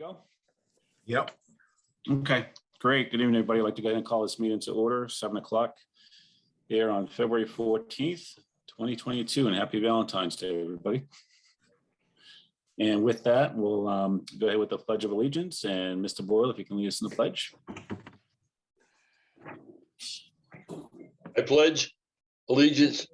go? Yep. Okay, great. Good evening, everybody. I'd like to go ahead and call this meeting to order, 7 o'clock here on February 14th, 2022, and happy Valentine's Day, everybody. And with that, we'll go ahead with the Pledge of Allegiance. And Mr. Boyle, if you can lead us in the pledge. I pledge allegiance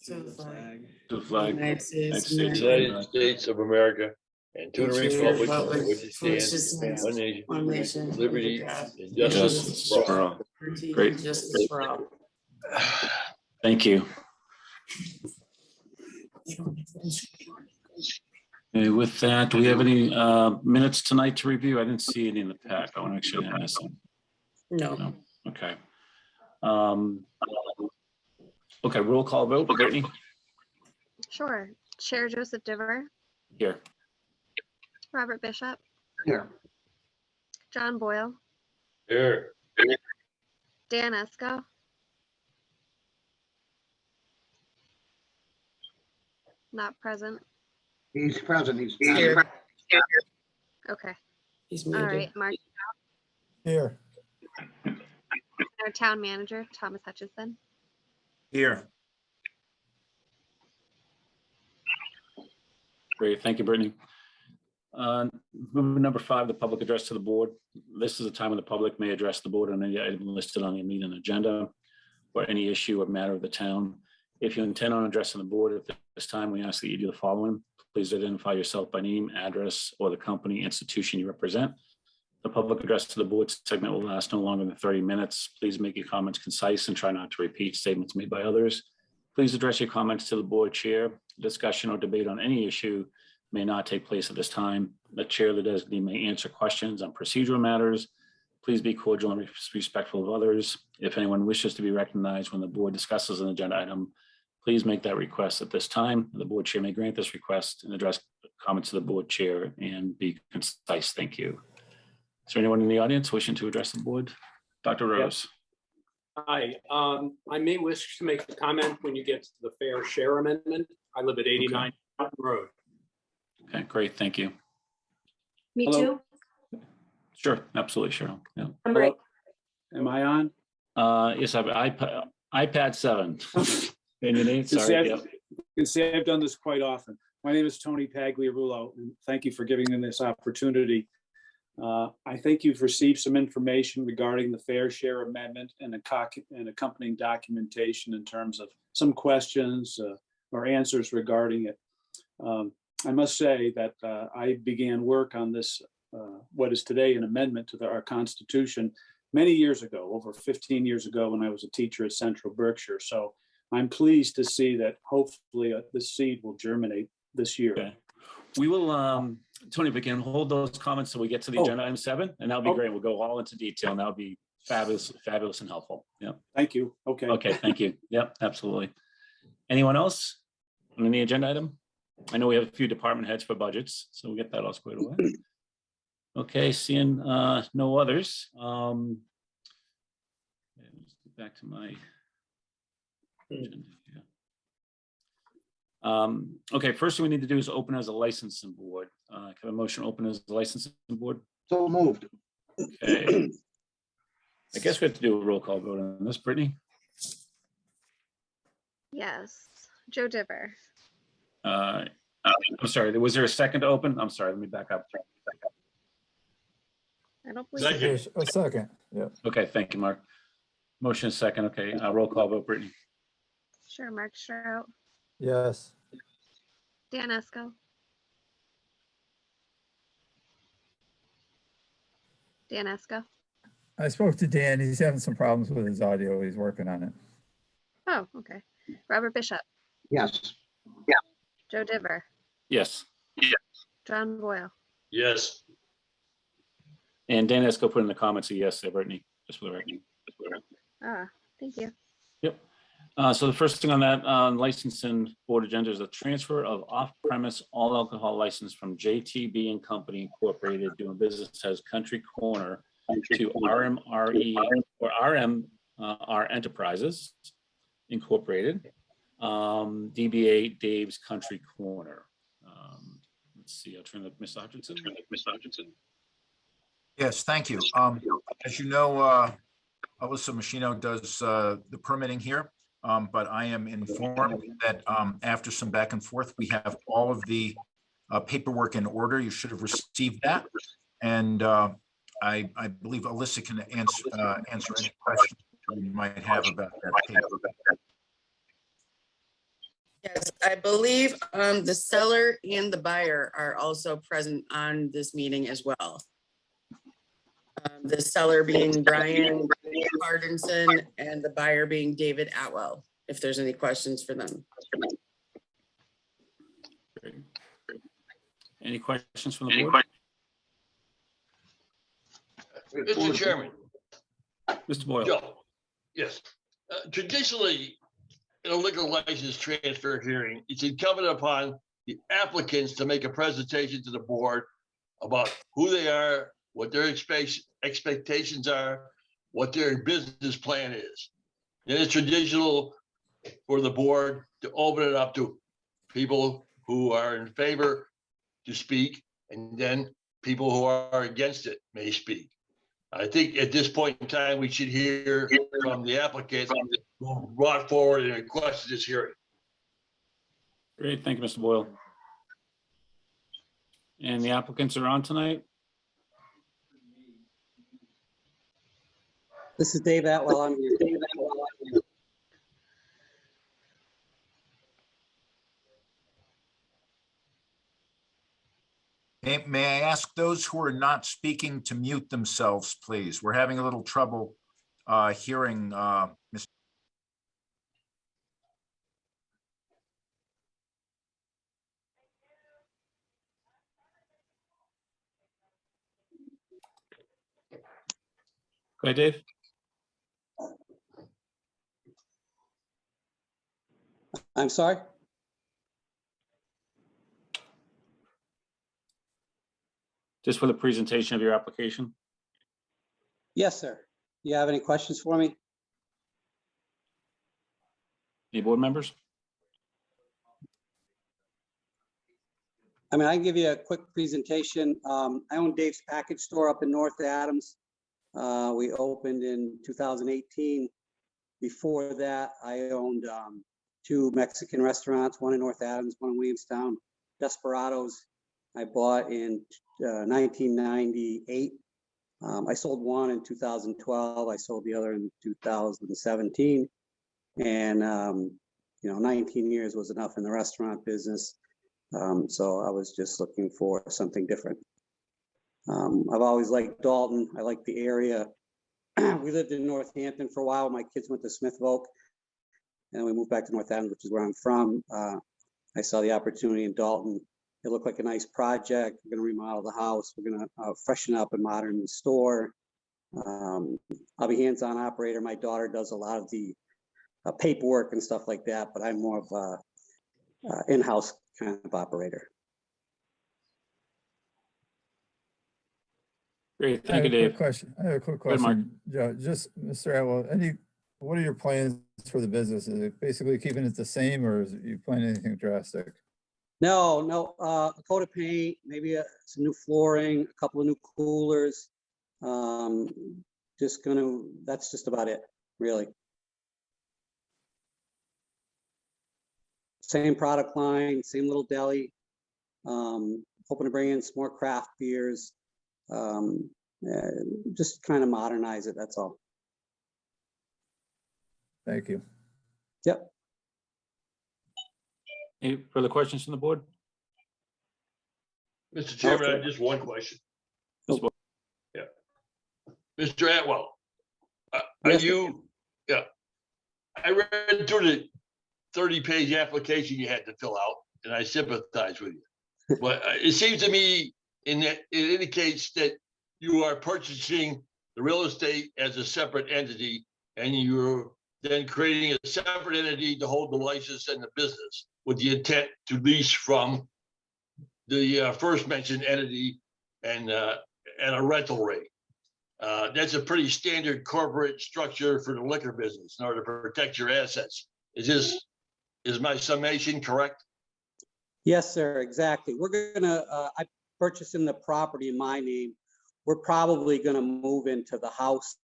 to the flag To the flag. United States to the of United America. States of America and to the republic for which it for which it stands, stands, one nation, one nation, liberty under God, and Justice justice for for all. all. liberty Great. and justice for all. Thank you. Okay, with that, do we have any minutes tonight to review? I didn't see any in the pack. I want to make sure I didn't miss them. No. No. Okay. Okay, roll call vote. Brittany? Sure. Chair Joseph Diver, Here. Robert Bishop, Here. John Boyle, Here, Dan Esco, not present. He's present. He's Here. Okay. He's All muted. right. Mark, Here. our town manager, Thomas Hutchinson. here. Great, thank you, Brittany. Movement number 5, the public address to the board. This is a time when the public may address the board on any item listed on the meeting agenda or any issue or matter of the town. If you intend on addressing the board at this time, we ask that you do the following. Please identify yourself by name, address, or the company, institution you represent. The public address to the board segment will last no longer than 30 minutes. Please make your comments concise and try not to repeat statements made by others. Please address your comments to the board chair. Discussion or debate on any issue may not take place at this time. The chair or the designee may answer questions on procedural matters. Please be cordial and respectful of others. If anyone wishes to be recognized when the board discusses an agenda item, please make that request at this time. The board chair may grant this request and address comments to the board chair and be concise. Thank you. Is there anyone in the audience wishing to address the board? Dr. Rose. Hi, I may wish to make a comment when you get to the fair share amendment. I live at 89 Dalton Road. Okay, great. Thank you. Me Hello? too. Sure, absolutely, Cheryl. Yeah. I'm right. Am I on? Yes, I have iPad 7. And your name? Sorry. Yep. You can see I've done this quite often. My name is Tony Pagliarulo, and thank you for giving me this opportunity. I think you've received some information regarding the fair share amendment and accompanying documentation in terms of some questions or answers regarding it. I must say that I began work on this, what is today an amendment to our Constitution, many years ago, over 15 years ago, when I was a teacher at Central Berkshire. So I'm pleased to see that hopefully the seed will germinate this year. Okay. We will, Tony, if we can hold those comments till we get to the agenda item 7, and that'll be great. We'll go all into detail, and that'll be fabulous, fabulous and helpful. Yeah. Thank you. Okay. Okay, thank you. Yep, absolutely. Anyone else on any agenda item? I know we have a few department heads for budgets, so we'll get that all squared away. Okay, seeing no others. Let's get back to my agenda here. Okay, first thing we need to do is open as a licensing board. Can I have a motion to open as a licensing board? So moved. Okay. I guess we have to do a roll call vote on this, Brittany. Yes. Joe Diver, I'm sorry, was there a second to open? I'm sorry, let me back up. I don't believe. Second. Here's a second. Yeah. Okay, thank you, Mark. Motion is second. Okay, roll call vote, Brittany. Sure. Mark Strout, Yes. Dan Esco, Dan Esco. I spoke to Dan. He's having some problems with his audio. He's working on it. Oh, okay. Robert Bishop, Yes. Joe Diver, Yes, John Boyle. yes, and Dan Esco put in the comments a yes there, Brittany, just for the record. Ah, thank you. Yep. So the first thing on that licensing board agenda is the transfer of off-premise all alcohol license from JTB and Company Incorporated doing business as Country Corner to RMRE or RMR Enterprises Incorporated, DBA Dave's Country Corner. Let's see, I'll turn to Ms. Hutchinson. Yes, thank you. As you know, Alyssa Machino does the permitting here, but I am informed that after some back and forth, we have all of the paperwork in order. You should have received that. And I believe Alyssa can answer any questions you might have about that paper. Yes, I believe the seller and the buyer are also present on this meeting as well. The seller being Brian Hardinson and the buyer being David Atwell, if there's any questions for them. Great. Any questions from the board? Mr. Chairman. Mr. Boyle? Joe, yes. Traditionally, in a liquor license transfer hearing, it's incumbent upon the applicants to make a presentation to the board about who they are, what their expectations are, what their business plan is. And it's traditional for the board to open it up to people who are in favor to speak, and then people who are against it may speak. I think at this point in time, we should hear from the applicant who brought forward and requested this hearing. Great, thank you, Mr. Boyle. And the applicants are on tonight? This is Dave Atwell. I'm here. May I ask those who are not speaking to mute themselves, please? We're having a little trouble hearing Mr. Go ahead, Dave. I'm sorry? Just for the presentation of your application? Yes, sir. You have any questions for me? Any board members? I mean, I can give you a quick presentation. I own Dave's Package Store up in North Adams. We opened in 2018. Before that, I owned 2 Mexican restaurants, one in North Adams, one in Williamstown. Desperados I bought in 1998. I sold one in 2012. I sold the other in 2017. And, 19 years was enough in the restaurant business. So I was just looking for something different. I've always liked Dalton. I like the area. We lived in Northampton for a while. My kids went to Smith Voc, and then we moved back to North Adams, which is where I'm from. I saw the opportunity in Dalton. It looked like a nice project. We're going to remodel the house. We're going to freshen up and modern the store. I'll be hands-on operator. My daughter does a lot of the paperwork and stuff like that, but I'm more of a in-house kind of operator. Great, I thank have you, a Dave. quick question. I have a quick Go ahead, Mark. question. Joe, just, Mr. Atwell, what are your plans for the business? Is it basically keeping it the same, or is it, you plan anything drastic? No, a coat of paint, maybe some new flooring, a couple of new coolers. That's just about it, really. Same product line, same little deli. Hoping to bring in some more craft beers. Just kind of modernize it, that's all. Thank you. Yep. Any further questions from the board? Mr. Chairman, I have just one question. Mr. Boyle. Yeah. Mr. Atwell, are Yes, you, yeah, I read through the 30-page application you had to fill out, and I sympathize with you. But it seems to me it indicates that you are purchasing the real estate as a separate entity, and you're then creating a separate entity to hold the license and the business with the intent to lease from the first mentioned entity and a rental rate. That's a pretty standard corporate structure for the liquor business in order to protect your assets. Is my summation correct? Yes, sir, exactly. We're gonna, I purchasing the property in my name. we're probably gonna move into the house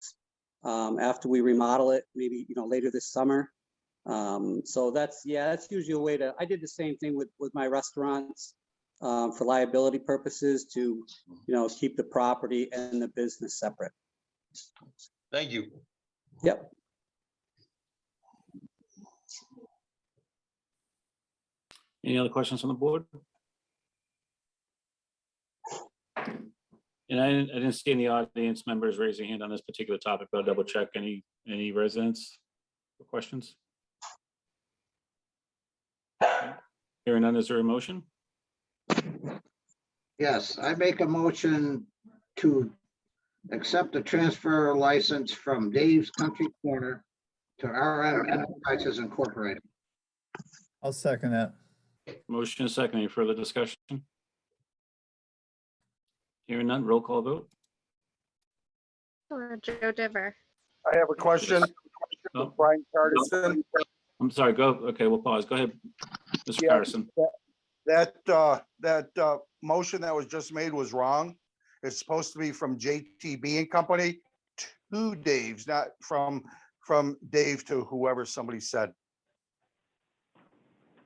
after we remodel it, maybe, later this summer. So that's usually a way to, I did the same thing with my restaurants for liability purposes to, keep the property and the business separate. Thank you. Yep. Any other questions on the board? And I didn't see any audience members raise their hand on this particular topic, but I'll double check any residents or questions. Hearing none, is there a motion? Yes, I make a motion to accept the transfer license from Dave's Country Corner to RM Enterprises Incorporated. I'll second that. Motion is second. Any further discussion? Hearing none, roll call vote. Joe Diver, I have a question. Oh. Brian Carterson. I'm sorry, go, okay, we'll pause. Go ahead, Mr. Yeah. Patterson. That motion that was just made was wrong. It's supposed to be from JTB and Company to Dave's, not from Dave to whoever somebody said.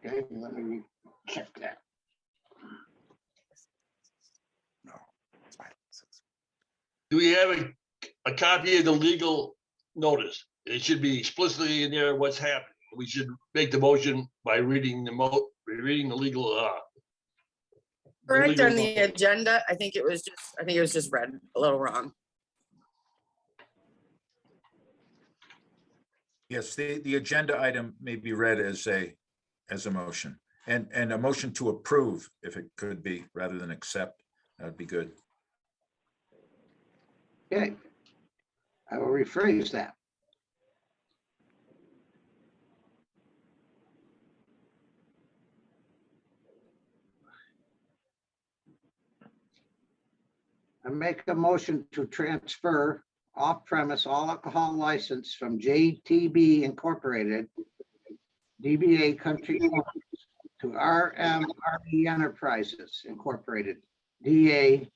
Okay, let me check that. Do we have a copy of the legal notice? It should be explicitly in there what's happening. We should make the motion by reading the legal. Correct legal on the notice. agenda. I think it was just read a little wrong. Yes, the agenda item may be read as a motion and a motion to approve, if it could be, rather than accept, that would be good. Okay, I will rephrase that. I make a motion to transfer off-premise all alcohol license from JTB Incorporated, DBA Country Corners, to RMRE Enterprises Incorporated, DBA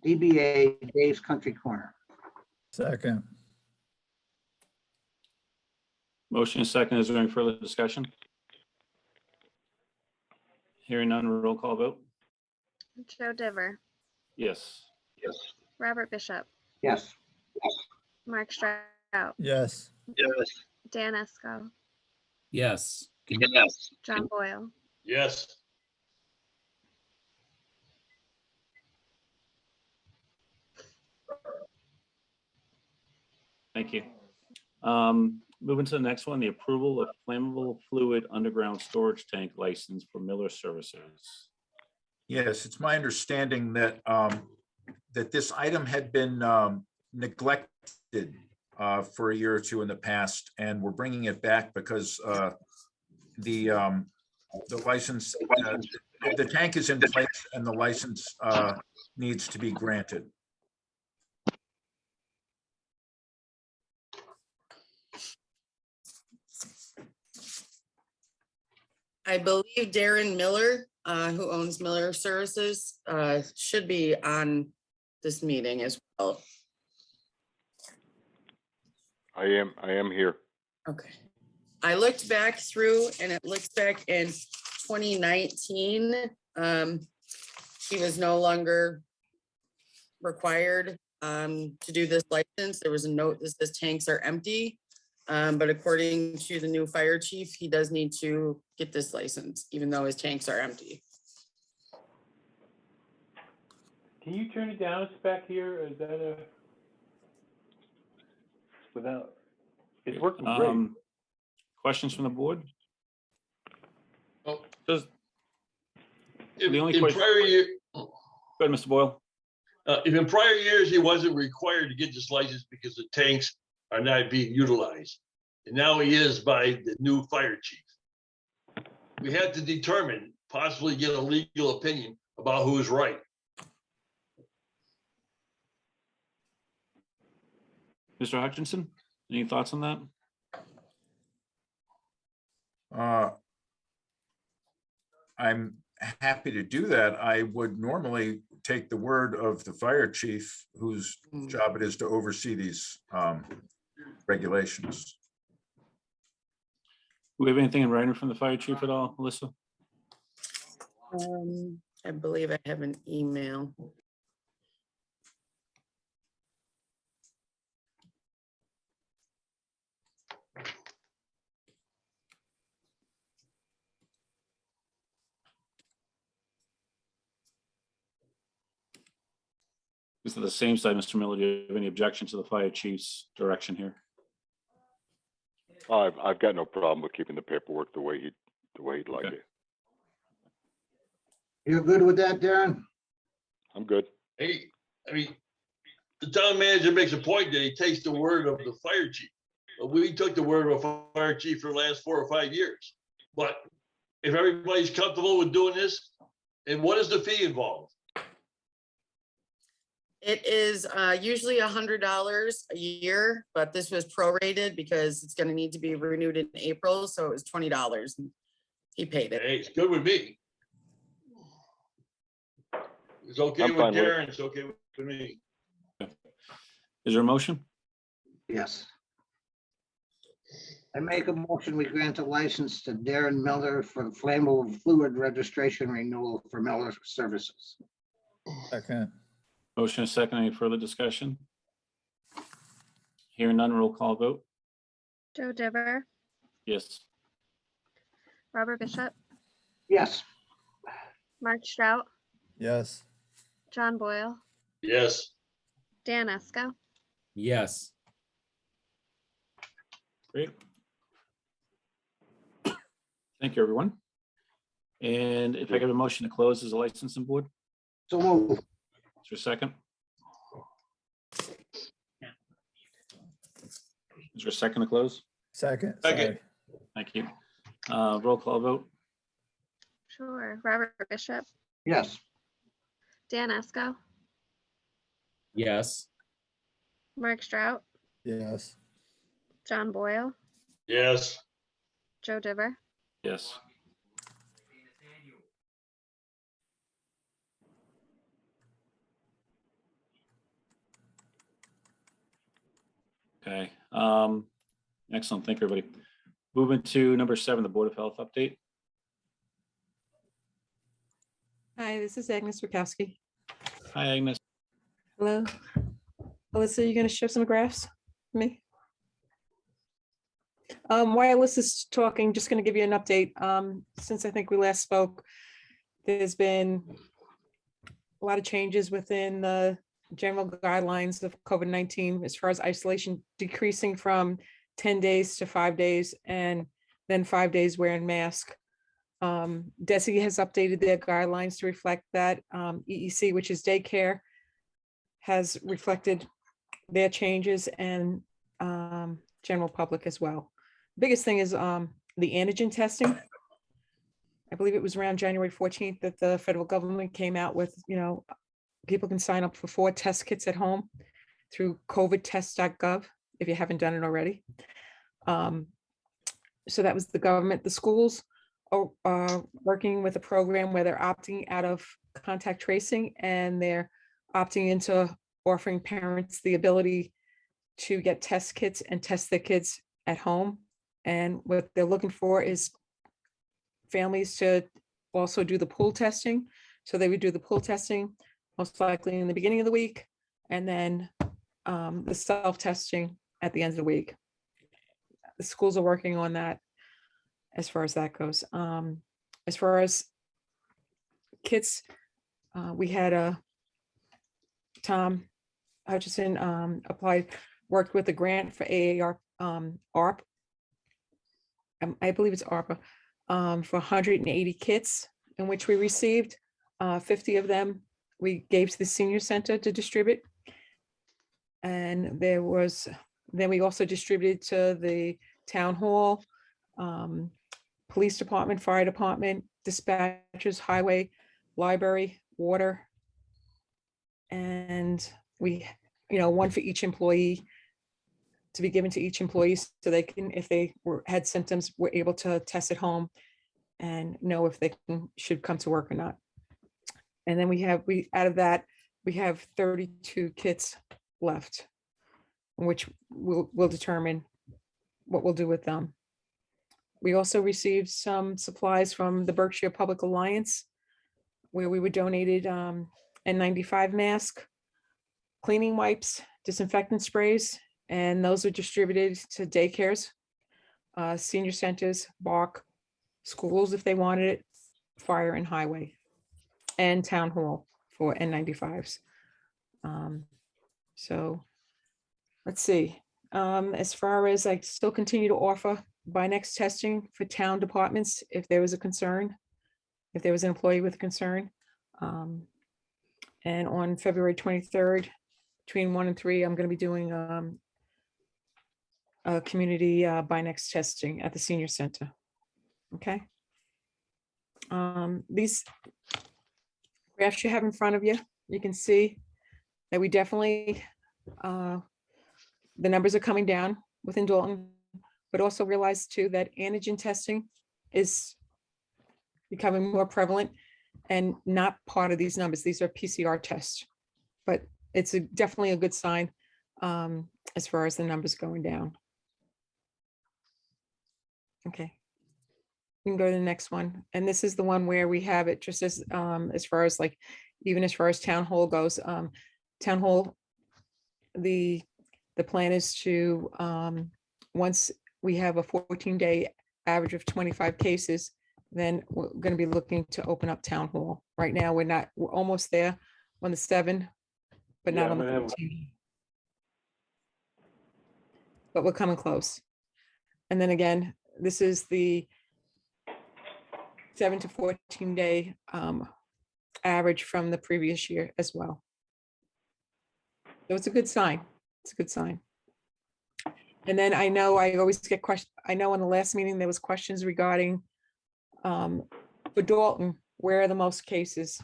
Dave's Country Corner. Second. Motion is second. Is there any further discussion? Hearing none, roll call vote. Joe Diver, Yes. Robert Bishop, Yes. Mark Strout, Yes. Dan Esco, Yes. John Boyle, Yes. Thank you. Moving to the next one, the approval of flammable fluid underground storage tank license for Miller Services. Yes, it's my understanding that that this item had been neglected for a year or two in the past, and we're bringing it back because the license, the tank is in place and the license needs to be granted. I believe Darren Miller, who owns Miller Services, should be on this meeting as well. I am here. Okay. I looked back through and it looks back in 2019. He was no longer required to do this license. There was a note that says tanks are empty. But according to the new fire chief, he does need to get this license, even though his tanks are empty. Can you turn it down? It's back here. Is that a without? It's working great. Questions from the board? Oh. Does If The only in question- prior year, Go ahead, Mr. Boyle. if in prior years, he wasn't required to get this license because the tanks are not being utilized. And now he is by the new fire chief. We have to determine, possibly get a legal opinion about who is right. Mr. Hutchinson, any thoughts on that? I'm happy to do that. I would normally take the word of the fire chief, whose job it is to oversee these regulations. Do we have anything in writing from the fire chief at all, Melissa? I believe I have an email. This is the same side, Mr. Miller. Do you have any objection to the fire chief's direction here? I've got no problem with keeping the paperwork the way he'd like Okay. it. You're good with that, Darren? I'm good. Hey, I mean, the town manager makes a point that he takes the word of the fire chief. But we took the word of a fire chief for the last 4 or 5 years. But if everybody's comfortable with doing this, and what is the fee involved? It is usually $100 a year, but this was prorated because it's gonna need to be renewed in April, so it was $20. And he paid it. Hey, it's good with me. It's okay I'm with fine with it. Darren, it's okay with me. Is there a motion? Yes. I make a motion, we grant a license to Darren Miller for the flammable fluid registration renewal for Miller Services. Second, Motion is second. Any further discussion? Hearing none, roll call vote. Joe Diver, Yes. Robert Bishop, Yes, Mark Strout, yes, John Boyle, Yes, Dan Esco, Yes. Great. Thank you, everyone. And if I get a motion to close as a licensing board, so move. is there a second? Is there a second to close? second, Second. sorry, Thank you. Roll call vote. sure, Robert Bishop, Yes, Dan Esco, Yes. Mark Strout, yes, John Boyle, yes, Joe Diver, Yes. Okay. Excellent. Thank you, everybody. Moving to number 7, the Board of Health update. Hi, this is Agnes Rakowski. Hi, Agnes. Hello. Alyssa, you going to show some graphs for me? While Alyssa's talking, just going to give you an update. Since I think we last spoke, there's been a lot of changes within the general guidelines of COVID-19 as far as isolation, decreasing from 10 days to 5 days, and then 5 days wearing mask. DESE has updated their guidelines to reflect that. EEC, which is daycare, has reflected their changes, and general public as well. Biggest thing is the antigen testing. I believe it was around January 14th that the federal government came out with, people can sign up for 4 test kits at home through covidtest.gov if you haven't done it already. So that was the government. The schools are working with a program where they're opting out of contact tracing, and they're opting into offering parents the ability to get test kits and test their kids at home. And what they're looking for is families to also do the pool testing. So they would do the pool testing most likely in the beginning of the week, and then the self-testing at the end of the week. The schools are working on that as far as that goes. As far as kits, we had Tom Hutchison worked with a grant for ARP. I believe it's ARPA, for 180 kits, in which we received 50 of them. We gave to the senior center to distribute. And then we also distributed to the town hall, police department, fire department, dispatchers, highway, library, water. And we, one for each employee, to be given to each employee so they can, if they had symptoms, were able to test at home and know if they should come to work or not. And then out of that, we have 32 kits left, which we'll determine what we'll do with them. We also received some supplies from the Berkshire Public Alliance, where we were donated N95 mask, cleaning wipes, disinfectant sprays, and those are distributed to daycares, senior centers, BARC, schools if they wanted it, fire and highway, and town hall for N95s. So let's see. As far as I still continue to offer by next testing for town departments, if there was a concern, if there was an employee with a concern. And on February 23rd, between 1 and 3, I'm going to be doing a community by next testing at the senior center. Okay. These graphs you have in front of you, you can see that we definitely, the numbers are coming down within Dalton, but also realize too that antigen testing is becoming more prevalent and not part of these numbers. These are PCR tests, but it's definitely a good sign as far as the numbers going down. Okay. We can go to the next one. And this is the one where we have it just as far as like, even as far as town hall goes, town hall, the plan is to, once we have a 14-day average of 25 cases, then we're going to be looking to open up town hall. Right now, we're almost there on the 7, but not on the 14. But we're coming close. And then again, this is the 7 to 14-day average from the previous year as well. So it's a good sign. It's a good sign. And then I know I always get questions. I know in the last meeting, there was questions regarding for Dalton, where are the most cases?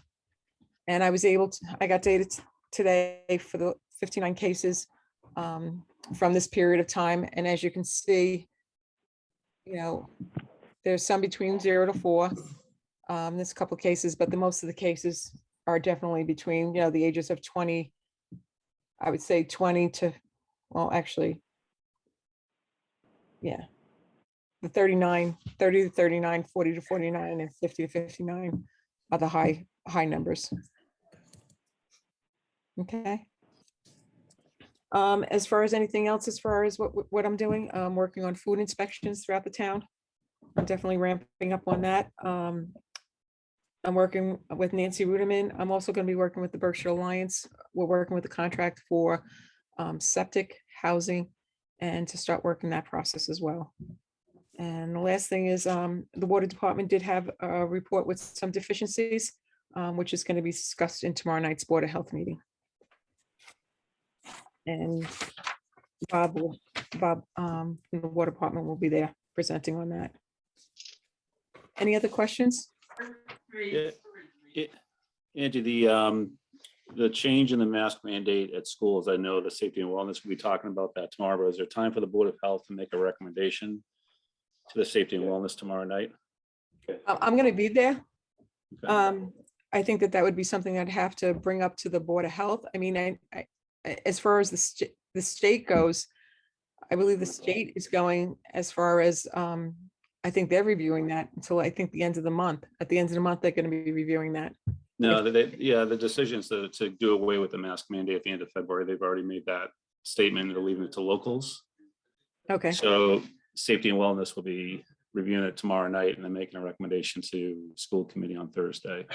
And I was able to, I got data today for the 59 cases from this period of time. And as you can see, you know, there's some between 0 to 4. There's a couple of cases, but the most of the cases are definitely between, you know, the ages of 20, I would say 20 to, well, actually, yeah, the 30 to 39, 40 to 49, and 50 to 59 are the high numbers. Okay. As far as anything else, as far as what I'm doing, I'm working on food inspections throughout the town. I'm definitely ramping up on that. I'm working with Nancy Ruderman. I'm also going to be working with the Berkshire Alliance. We're working with the contract for septic, housing, and to start working that process as well. And the last thing is the water department did have a report with some deficiencies, which is going to be discussed in tomorrow night's Board of Health meeting. And Bob from the water department will be there presenting on that. Any other questions? Angie, the change in the mask mandate at schools, I know the safety and wellness will be talking about that tomorrow, but is there time for the Board of Health to make a recommendation to the safety and wellness tomorrow night? I'm going to be there. Okay. I think that would be something I'd have to bring up to the Board of Health. I mean, as far as the state goes, I believe the state is going as far as, I think they're reviewing that until I think the end of the month. At the end of the month, they're going to be reviewing that. No, the decisions to do away with the mask mandate at the end of February, they've already made that statement. They're leaving it to locals. Okay. So safety and wellness will be reviewing it tomorrow night and then making a recommendation to school committee on Thursday.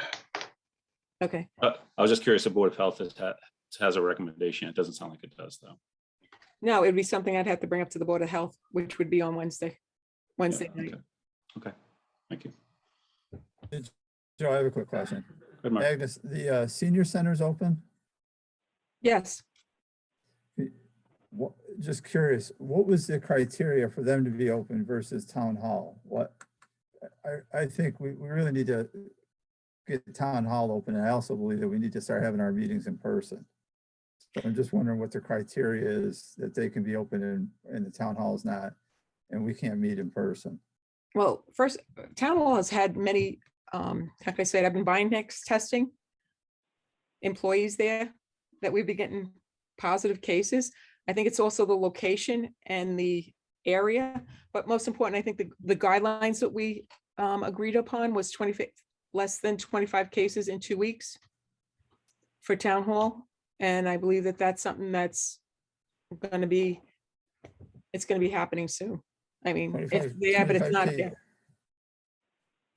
Okay. I was just curious if Board of Health has a recommendation. It doesn't sound like it does, though. No, it'd be something I'd have to bring up to the Board of Health, which would be on Wednesday night. Okay. Thank you. Joe, I have a quick question. Good, Mark. Agnes, the senior center's open? Yes. Just curious, what was the criteria for them to be open versus town hall? I think we really need to get the town hall open. And I also believe that we need to start having our meetings in person. So I'm just wondering what the criteria is that they can be open and the town hall is not, and we can't meet in person. Well, first, town hall has had many, how can I say it? I've been buying next testing. employees there that we've been getting positive cases. I think it's also the location and the area, but most important, I think the guidelines that we agreed upon was less than 25 cases in 2 weeks for town hall. And I believe that that's something that's going to be, it's going to be happening soon. I mean, it's there, but it's not there.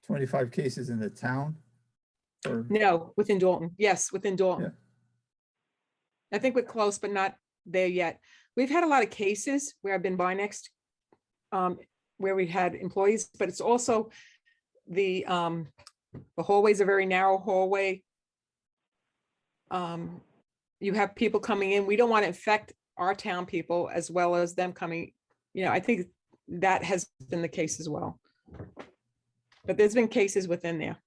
25 cases in the town? Or No, within Dalton. Yes, within Dalton. Yeah. I think we're close, but not there yet. We've had a lot of cases where I've been by next, where we had employees, but it's also the hallway's a very narrow hallway. You have people coming in. We don't want to infect our town people as well as them coming. You know, I think that has been the case as well. But there's been cases within there.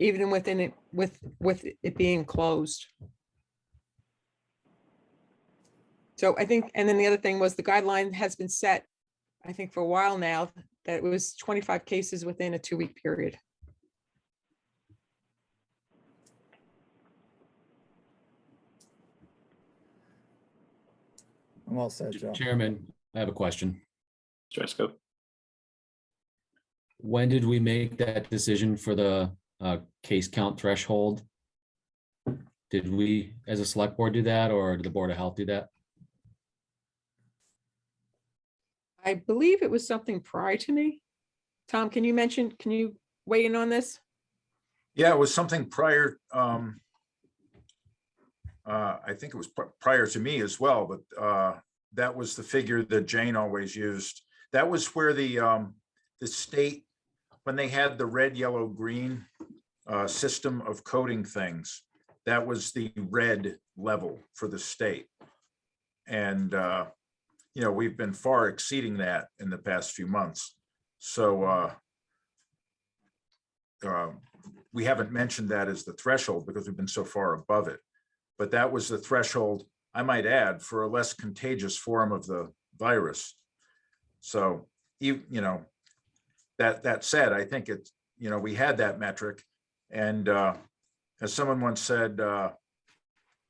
Even within it, with it being closed. So I think, and then the other thing was the guideline has been set, I think for a while now, that it was 25 cases within a 2-week period. I'm all set, Joe. Chairman, I have a question. Tresco. When did we make that decision for the case count threshold? Did we, as a select board, do that, or did the Board of Health do that? I believe it was something prior to me. Tom, can you weigh in on this? Yeah, it was something prior. I think it was prior to me as well, but that was the figure that Jane always used. That was where the state, when they had the red, yellow, green system of coding things, that was the red level for the state. And, you know, we've been far exceeding that in the past few months. So we haven't mentioned that as the threshold because we've been so far above it. But that was the threshold, I might add, for a less contagious form of the virus. So, you know, that said, I think it's, you know, we had that metric. And as someone once said,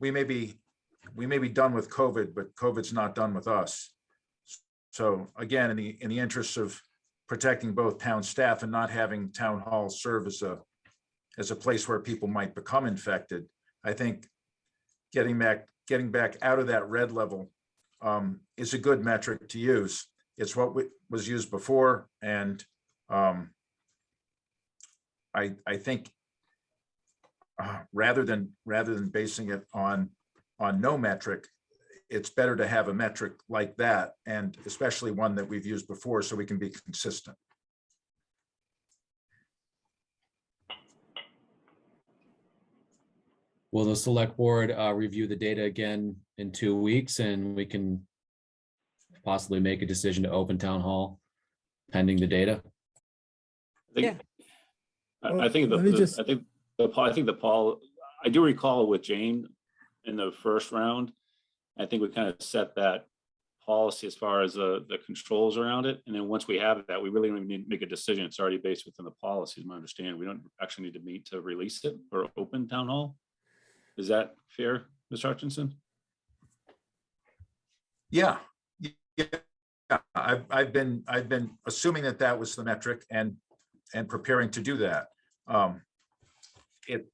we may be done with COVID, but COVID's not done with us. So again, in the interest of protecting both town staff and not having town hall serve as a place where people might become infected, I think getting back out of that red level is a good metric to use. It's what was used before, and I think rather than basing it on no metric, it's better to have a metric like that, and especially one that we've used before, so we can be consistent. Will the select board review the data again in 2 weeks, and we can possibly make a decision to open town hall pending the data? Yeah. I think I do recall with Jane in the first round, I think we kind of set that policy as far as the controls around it. And then once we have that, we really don't need to make a decision. It's already based within the policy, is my understanding. We don't actually need to meet to release it or open town hall. Is that fair, Mr. Hutchinson? Yeah. I've been assuming that was the metric and preparing to do that. It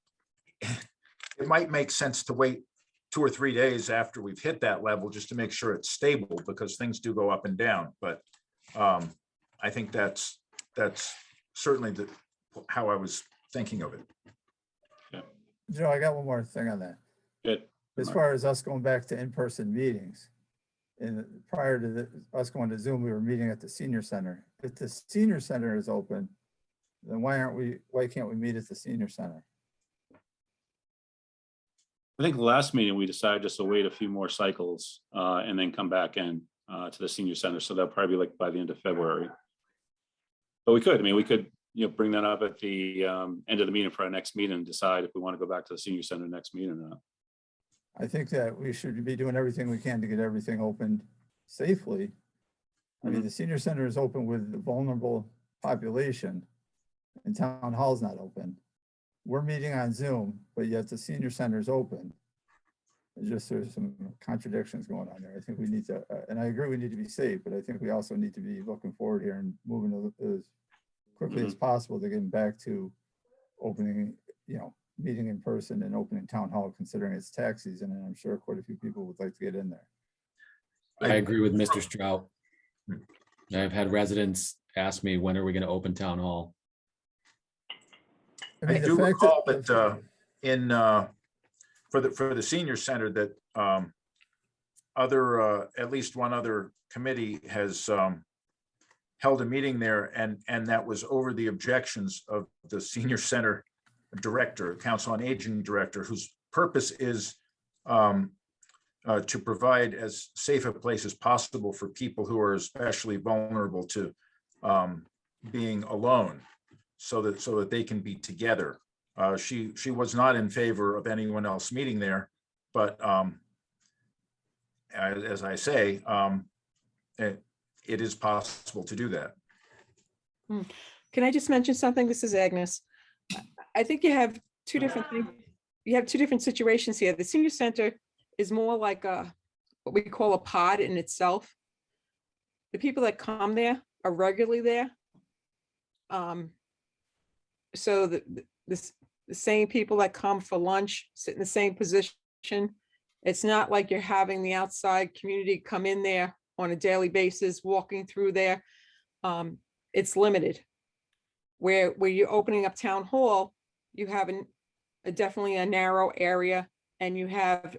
might make sense to wait 2 or 3 days after we've hit that level just to make sure it's stable, because things do go up and down. But I think that's certainly how I was thinking of it. Joe, I got one more thing on that. Good. As far as us going back to in-person meetings, and prior to us going to Zoom, we were meeting at the senior center. If the senior center is open, then why can't we meet at the senior center? I think the last meeting we decided just to wait a few more cycles and then come back in to the senior center. So that'll probably be like by the end of February. But we could, bring that up at the end of the meeting for our next meeting and decide if we want to go back to the senior center next meeting or not. I think that we should be doing everything we can to get everything opened safely. I mean, the senior center is open with the vulnerable population, and town hall's not open. we're meeting on Zoom, but yet the senior center is open. It's just there's some contradictions going on there. I think we need to, and I agree we need to be safe, but I think we also need to be looking forward here and moving as quickly as possible to getting back to opening, meeting in person and opening town hall, considering it's tax season, and I'm sure quite a few people would like to get in there. I agree with Mr. Strout. I've had residents ask me, when are we going to open town hall? I I mean, the do fact recall that, that for the senior center that at least one other committee has held a meeting there, and that was over the objections of the senior center director, Council on Aging director, whose purpose is to provide as safe a place as possible for people who are especially vulnerable to being alone, so that they can be together. She was not in favor of anyone else meeting there, but as I say, it is possible to do that. Can I just mention something? This is Agnes. I think you have two different things. You have two different situations here. The senior center is more like what we call a pod in itself. The people that come there are regularly there. So the same people that come for lunch sit in the same position. It's not like you're having the outside community come in there on a daily basis, walking through there. It's limited. Where you're opening up town hall, you have definitely a narrow area, and you have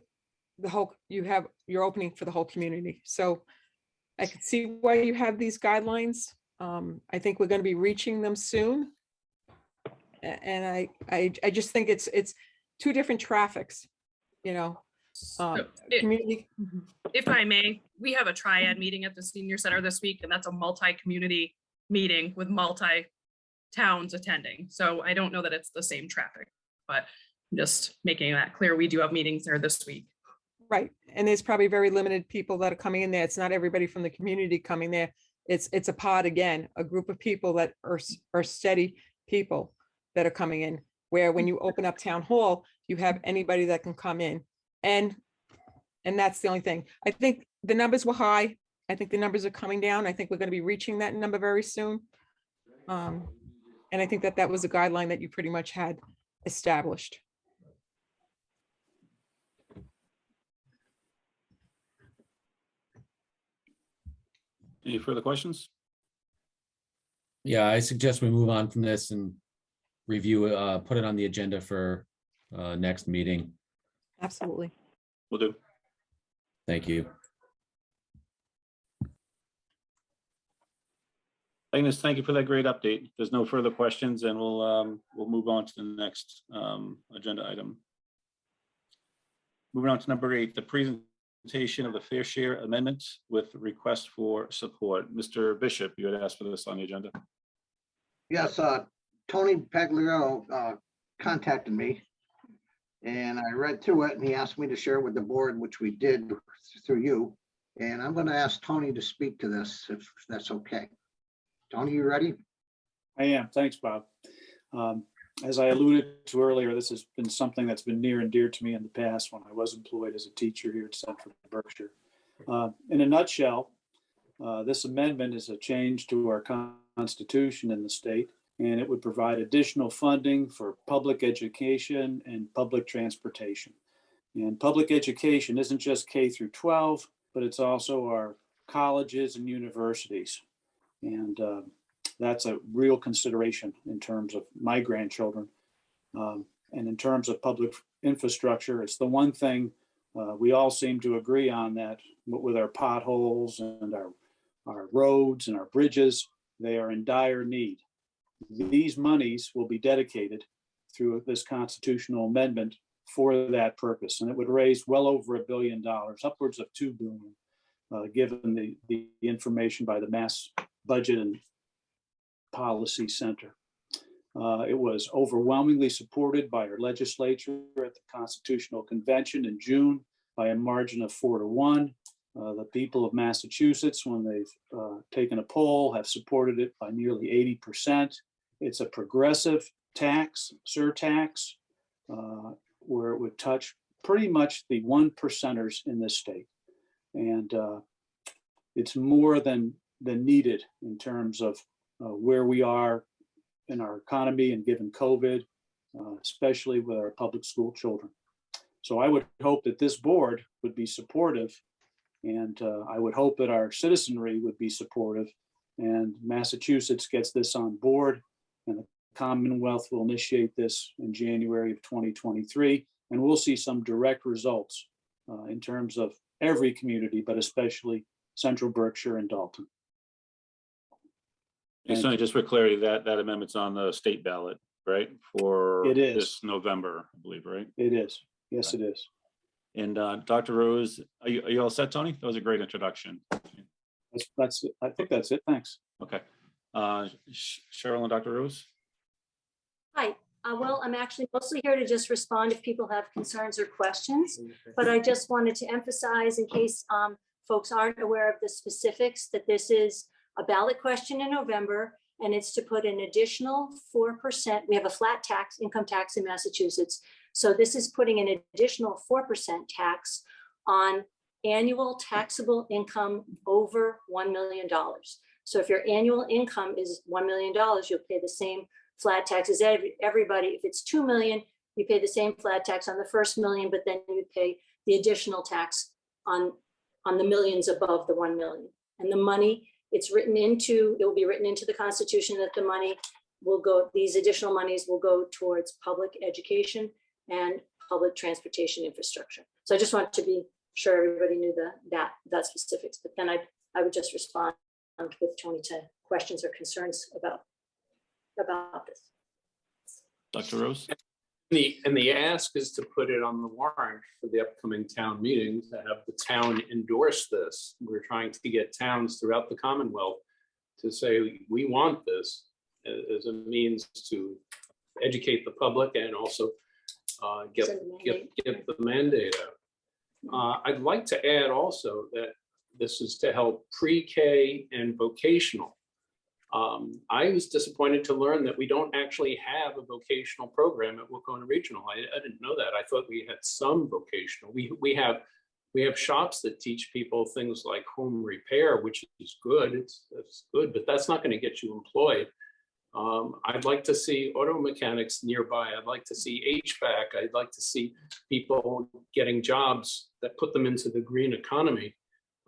you're opening for the whole community. So I can see why you have these guidelines. I think we're going to be reaching them soon. And I just think it's two different traffics, community. If I may, we have a triad meeting at the senior center this week, and that's a multi-community meeting with multi-towns attending. So I don't know that it's the same traffic, but just making that clear, we do have meetings there this week. Right. And there's probably very limited people that are coming in there. It's not everybody from the community coming there. It's a pod again, a group of people that are steady people that are coming in, where when you open up town hall, you have anybody that can come in. And that's the only thing. I think the numbers were high. I think the numbers are coming down. I think we're going to be reaching that number very soon. And I think that was a guideline that you pretty much had established. Any further questions? Yeah, I suggest we move on from this and review, put it on the agenda for next meeting. Absolutely. Will do. Thank you. Agnes, thank you for that great update. If there's no further questions, and we'll move on to the next agenda item. Moving on to number 8, the presentation of the fair share amendment with request for support. Mr. Bishop, you had asked for this on the agenda. Yes, Tony Pagliaro contacted me, and I read through it, and he asked me to share with the board, which we did through you. And I'm going to ask Tony to speak to this, if that's okay. Tony, you ready? I am. Thanks, Bob. As I alluded to earlier, this has been something that's been near and dear to me in the past when I was employed as a teacher here at Central Berkshire. In a nutshell, this amendment is a change to our constitution in the state, and it would provide additional funding for public education and public transportation. And public education isn't just K through 12, but it's also our colleges and universities. And that's a real consideration in terms of my grandchildren. And in terms of public infrastructure, it's the one thing we all seem to agree on, that with our potholes and our roads and our bridges, they are in dire need. These monies will be dedicated through this constitutional amendment for that purpose. And it would raise well over $1 billion, upwards of $2 billion, given the information by the Mass Budget and Policy Center. It was overwhelmingly supported by our legislature at the Constitutional Convention in June by a margin of 4-1. The people of Massachusetts, when they've taken a poll, have supported it by nearly 80%. It's a progressive tax, surtax, where it would touch pretty much the 1%ers in this state. And it's more than needed in terms of where we are in our economy and given COVID, especially with our public school children. So I would hope that this board would be supportive, and I would hope that our citizenry would be supportive, and Massachusetts gets this on board, and the Commonwealth will initiate this in January of 2023, and we'll see some direct results in terms of every community, but especially Central Berkshire and Dalton. So just for clarity, that amendment's on the state ballot, right? For It is. this November, I believe, right? It is. Yes, it is. And Dr. Rose, are you all set, Tony? That was a great introduction. That's I think that's it. Thanks. Okay. Cheryl and Dr. Rose? Hi, well, I'm actually mostly here to just respond if people have concerns or questions, but I just wanted to emphasize, in case folks aren't aware of the specifics, that this is a ballot question in November, and it's to put an additional 4%. We have a flat tax, income tax in Massachusetts. So this is putting an additional 4% tax on annual taxable income over $1 million. So if your annual income is $1 million, you'll pay the same flat tax as everybody. If it's 2 million, you pay the same flat tax on the first million, but then you pay the additional tax on the millions above the 1 million. And the money, it will be written into the Constitution that the money will go, these additional monies will go towards public education and public transportation infrastructure. So I just want to be sure everybody knew that specifics, but then I would just respond with Tony to questions or concerns about this. Dr. Rose? And the ask is to put it on the warrant for the upcoming town meeting, to have the town endorse this. We're trying to get towns throughout the Commonwealth to say, we want this as a means to educate the public and also get the mandate out. I'd like to add also that this is to help pre-K and vocational. I was disappointed to learn that we don't actually have a vocational program at Waukona Regional. I didn't know that. I thought we had some vocational. We have shops that teach people things like home repair, which is good. It's good, but that's not going to get you employed. I'd like to see auto mechanics nearby. I'd like to see HVAC. I'd like to see people getting jobs that put them into the green economy.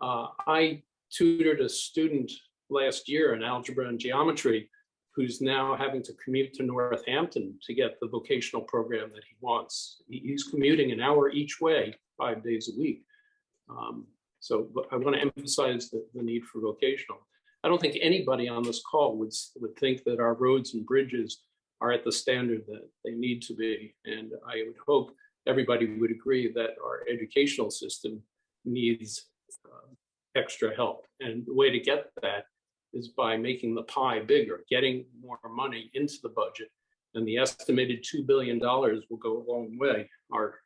I tutored a student last year in algebra and geometry who's now having to commute to Northampton to get the vocational program that he wants. He's commuting an hour each way, 5 days a week. So I want to emphasize the need for vocational. I don't think anybody on this call would think that our roads and bridges are at the standard that they need to be. And I would hope everybody would agree that our educational system needs extra help. And the way to get that is by making the pie bigger, getting more money into the budget. And the estimated $2 billion will go a long way. Our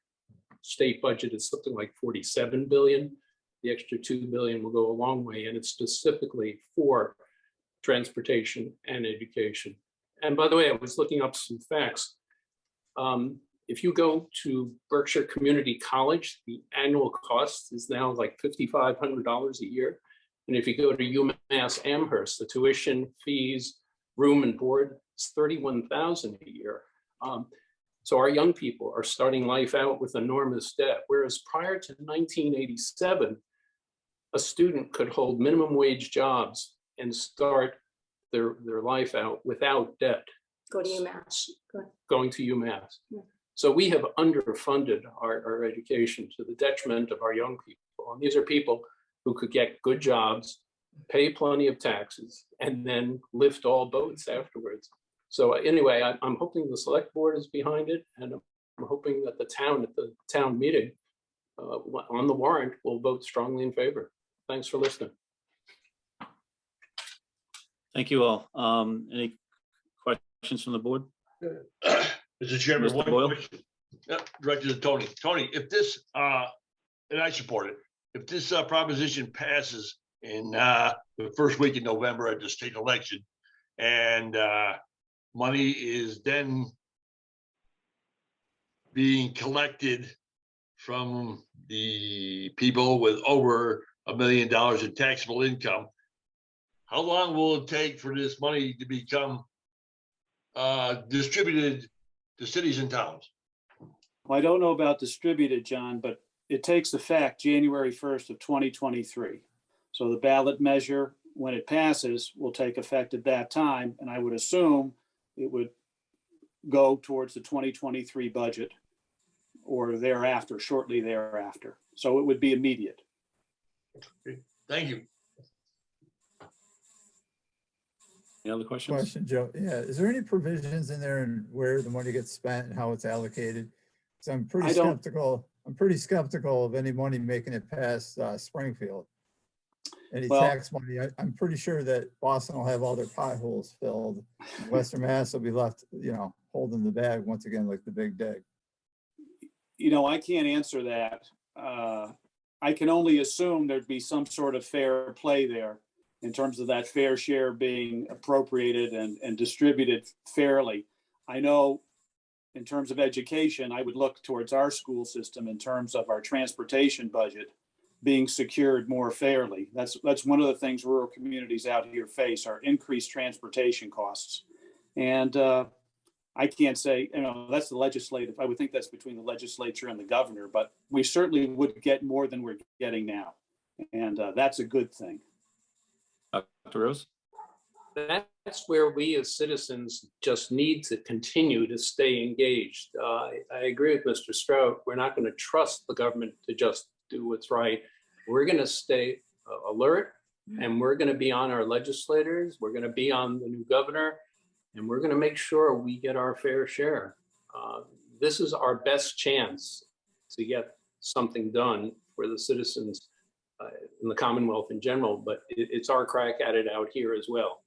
state budget is something like $47 billion. The extra $2 billion will go a long way, and it's specifically for transportation and education. And by the way, I was looking up some facts. If you go to Berkshire Community College, the annual cost is now like $5,500 a year. And if you go to UMass Amherst, the tuition, fees, room and board, it's $31,000 a year. So our young people are starting life out with enormous debt, whereas prior to 1987, a student could hold minimum wage jobs and start their life out without debt. Go to UMass. Going to UMass. Yeah. So we have underfunded our education to the detriment of our young people. And these are people who could get good jobs, pay plenty of taxes, and then lift all boats afterwards. So anyway, I'm hoping the select board is behind it, and I'm hoping that the town at the town meeting on the warrant will vote strongly in favor. Thanks for listening. Thank you all. Any questions from the board? Mr. Chairman, Mr. one Boyle? question. Directed to Tony. Tony, if this, and I support it, if this proposition passes in the first week in November at the state election, and money is then being collected from the people with over $1 million in taxable income, how long will it take for this money to become distributed to cities and towns? Well, I don't know about distributed, John, but it takes effect January 1st of 2023. So the ballot measure, when it passes, will take effect at that time. And I would assume it would go towards the 2023 budget or thereafter, shortly thereafter. So it would be immediate. Thank you. Any other questions? Question, Joe. Yeah, is there any provisions in there and where the money gets spent and how it's allocated? So I'm pretty skeptical. I'm pretty skeptical of any money making it past Springfield. Any tax money. I'm pretty sure that Boston will have all their potholes filled. Western Mass will be left, you know, holding the bag once again, like the big dig. You know, I can't answer that. I can only assume there'd be some sort of fair play there in terms of that fair share being appropriated and distributed fairly. I know in terms of education, I would look towards our school system in terms of our transportation budget being secured more fairly. That's one of the things rural communities out here face, are increased transportation costs. And I can't say, you know, that's the legislative. I would think that's between the legislature and the governor, but we certainly would get more than we're getting now. And that's a good thing. Dr. Rose? That's where we as citizens just need to continue to stay engaged. I agree with Mr. Strout. We're not going to trust the government to just do what's right. We're going to stay alert, and we're going to be on our legislators. We're going to be on the new governor, and we're going to make sure we get our fair share. This is our best chance to get something done for the citizens in the Commonwealth in general, but it's our crack at it out here as well.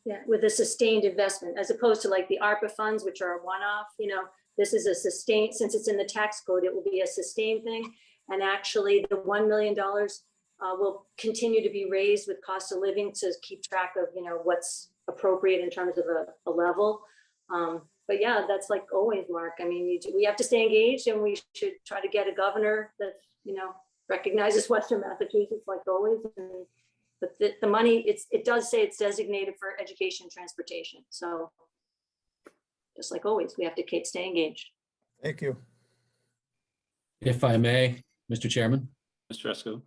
Yeah, with a sustained investment, as opposed to like the ARPA funds, which are a one-off. You know, this is a sustained, since it's in the tax code, it will be a sustained thing. And actually the $1 million will continue to be raised with cost of living to keep track of, you know, what's appropriate in terms of a level. But yeah, that's like always, Mark. I mean, we have to stay engaged, and we should try to get a governor that, you know, recognizes Western Massachusetts, like always. But the money, it does say it's designated for education and transportation. So just like always, we have to stay engaged. Thank you. If I may, Mr. Chairman, Mr. Esco?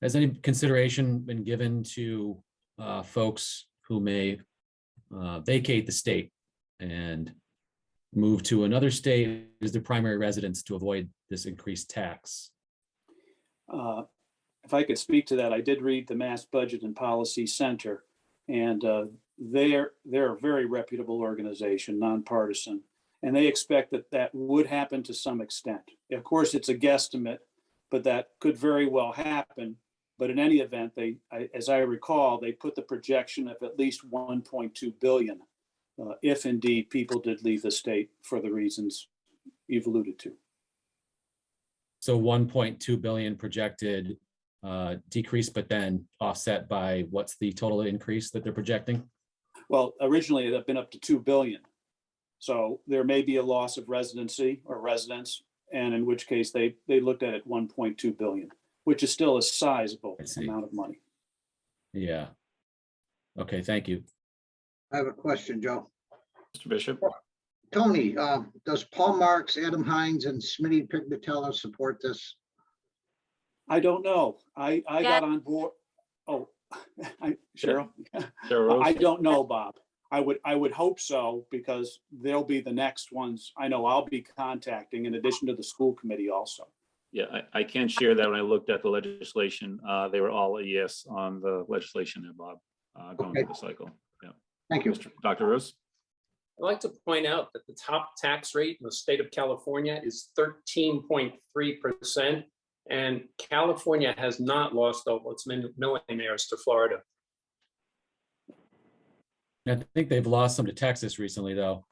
has any consideration been given to folks who may vacate the state and move to another state as their primary residence to avoid this increased tax? If I could speak to that, I did read the Mass Budget and Policy Center, and they're a very reputable organization, nonpartisan, and they expect that would happen to some extent. Of course, it's a guesstimate, but that could very well happen. But in any event, as I recall, they put the projection of at least 1.2 billion, if indeed people did leave the state for the reasons you've alluded to. So 1.2 billion projected decrease, but then offset by what's the total increase that they're projecting? Well, originally it had been up to 2 billion. So there may be a loss of residency or residence, and in which case they looked at it 1.2 billion, which is still a sizable amount of money. Yeah. Okay, thank you. I have a question, Joe. Mr. Bishop? Tony, does Paul Marks, Adam Hines, and Smitty Pignatello support this? I don't know. I got on board. Oh, Cheryl? I don't know, Bob. I would hope so, because they'll be the next ones I know I'll be contacting, in addition to the school committee also. Yeah, I can share that when I looked at the legislation, they were all a yes on the legislation there, Bob, going through the cycle. Yeah. Thank you. Dr. Rose? I'd like to point out that the top tax rate in the state of California is 13.3%, and California has not lost all its millionaires to Florida. I think they've lost some to Texas recently, though.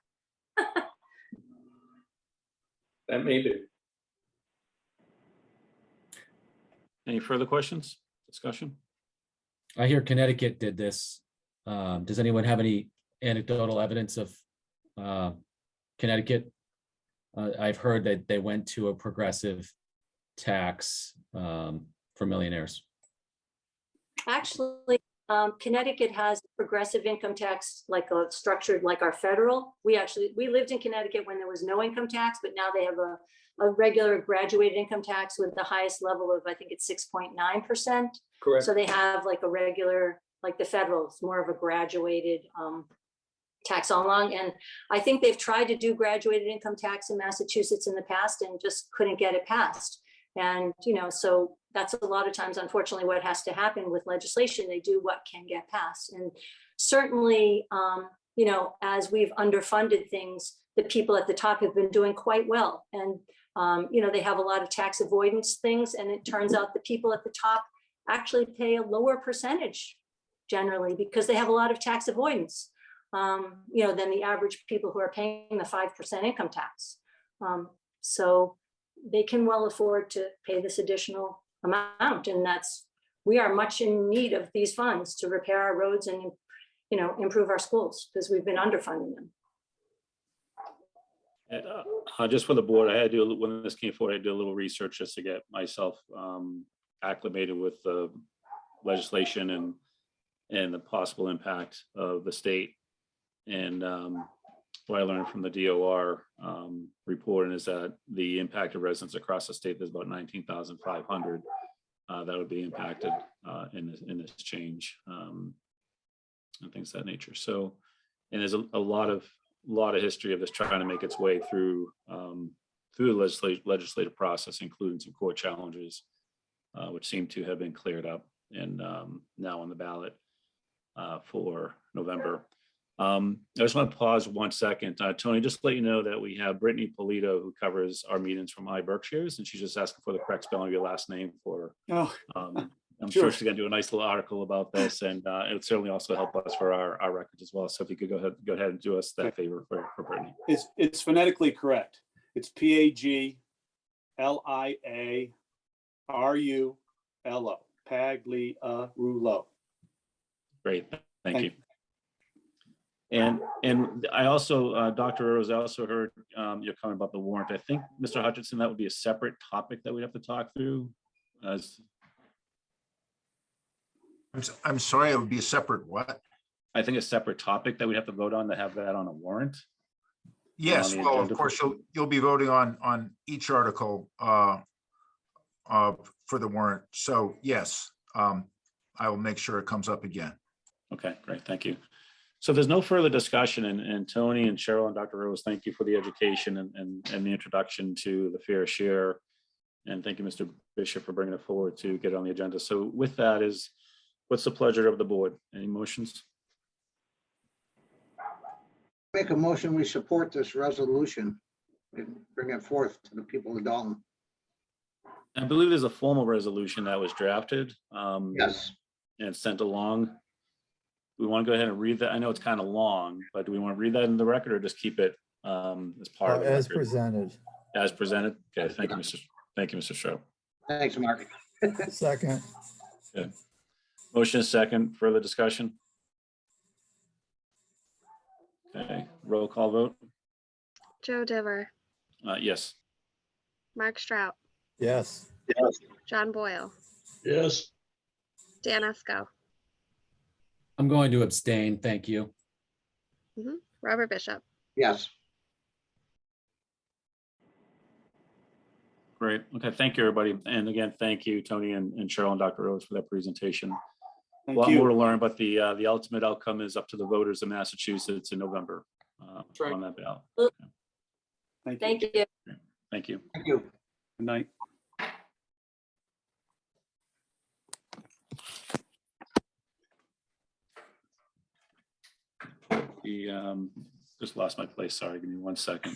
That may be. Any further questions, discussion? I hear Connecticut did this. Does anyone have any anecdotal evidence of Connecticut. I've heard that they went to a progressive tax for millionaires. Actually, Connecticut has progressive income tax, like a structured like our federal. We lived in Connecticut when there was no income tax, but now they have a regular graduated income tax with the highest level of, I think it's 6.9%. Correct. So they have like a regular, like the federal, it's more of a graduated tax all along. And I think they've tried to do graduated income tax in Massachusetts in the past and just couldn't get it passed. And, so that's a lot of times, unfortunately, what has to happen with legislation. They do what can get passed. And certainly, as we've underfunded things, the people at the top have been doing quite well. And, they have a lot of tax avoidance things. And it turns out the people at the top actually pay a lower percentage generally because they have a lot of tax avoidance, than the average people who are paying the 5% income tax. So they can well afford to pay this additional amount. And we are much in need of these funds to repair our roads and, improve our schools because we've been underfunding them. Just for the board, I had to do, when this came forward, I did a little research just to get myself acclimated with the legislation and the possible impact of the state. And what I learned from the DOR report is that the impact of residents across the state, there's about 19,500 that would be impacted in this change and things of that nature. So, and there's a lot of history of this trying to make its way through the legislative process, including some court challenges, which seem to have been cleared up and now on the ballot for November. I just want to pause 1 second. Tony, just to let you know that we have Brittany Polito, who covers our meetings from iBerkshires, and she's just asking for the correct spelling of your last name for I'm sure she's going to do a nice little article about this, and it would certainly also help us for our records as well. So if you could go ahead and do us that favor for Brittany. It's phonetically correct. It's Pagliarulo, Pagliarulo. Great, thank you. And I also, Dr. Rose, I also heard your comment about the warrant. I think, Mr. Hutchinson, that would be a separate topic that we have to talk through. I'm sorry, it would be a separate what? I think a separate topic that we'd have to vote on to have that on a warrant. Yes, well, of course, you'll be voting on each article for the warrant. So yes, I will make sure it comes up again. Okay, great, thank you. So there's no further discussion, and Tony and Cheryl and Dr. Rose, thank you for the education and the introduction to the fair share. And thank you, Mr. Bishop, for bringing it forward to get it on the agenda. So with that what's the pleasure of the board? Any motions? Make a motion, we support this resolution and bring it forth to the people of Dalton. I believe there's a formal resolution that was drafted. Yes. And sent along. We want to go ahead and read that. I know it's kind of long, but do we want to read that in the record or just keep it as part of the as record? presented. As presented. Okay, thank you, Mr. Stroh. Thanks, Mark. Second. Good. Motion is second. Further discussion? Okay, roll call vote. Joe Diver, Yes. Mark Strout, Yes. John Boyle, Yes. Dan Esco, I'm going to abstain. Thank you. Robert Bishop. Yes. Great. Okay, thank you, everybody. And again, thank you, Tony and Cheryl and Dr. Rose for that presentation. A lot more to learn, but the ultimate outcome is up to the voters of Massachusetts in November right. on that ballot. Thank you. Thank you. Thank you. Thank you. Good night. Just lost my place. Sorry, give me 1 second.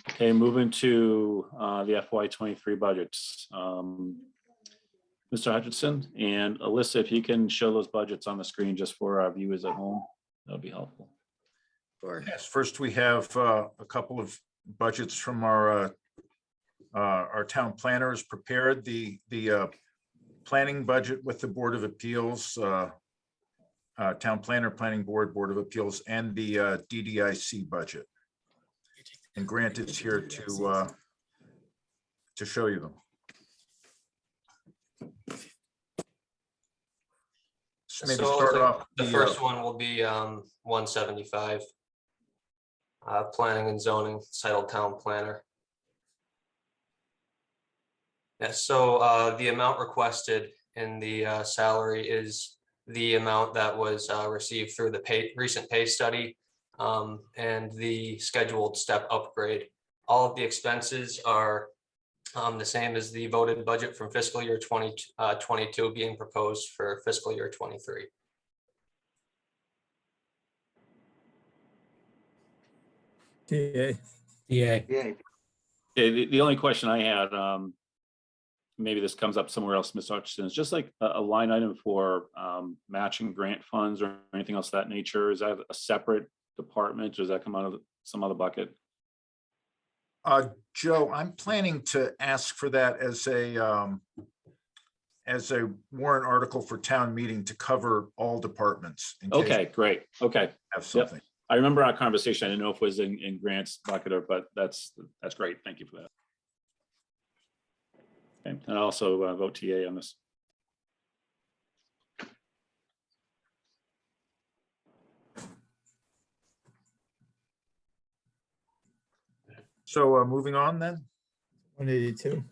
Okay, moving to the FY23 budgets. Mr. Hutchinson and Alyssa, if you can show those budgets on the screen just for our viewers at home, that would be helpful. Sure. Yes, first we have a couple of budgets from our town planners prepared. The planning budget with the Board of Appeals Town Planner, Planning Board, Board of Appeals, and the DDIC budget. And Grant is here to show you them. So maybe So start off. the first one will be 175. Planning and zoning, titled Town Planner. Yeah, so the amount requested in the salary is the amount that was received through the recent pay study and the scheduled step upgrade. All of the expenses are the same as the voted budget from fiscal year 2022 being proposed for fiscal year 23. TA. Yeah. The only question I had, maybe this comes up somewhere else, Ms. Hutchinson, is just like a line item for matching grant funds or anything else of that nature. Is that a separate department? Or does that come out of some other bucket? Joe, I'm planning to ask for that as a warrant article for town meeting to cover all departments. in case Okay, great. Okay. Have something. I remember our conversation. I didn't know if it was in Grant's bucket or, but that's great. Thank you for that. Okay, and I also vote TA on this. So moving on then. 182.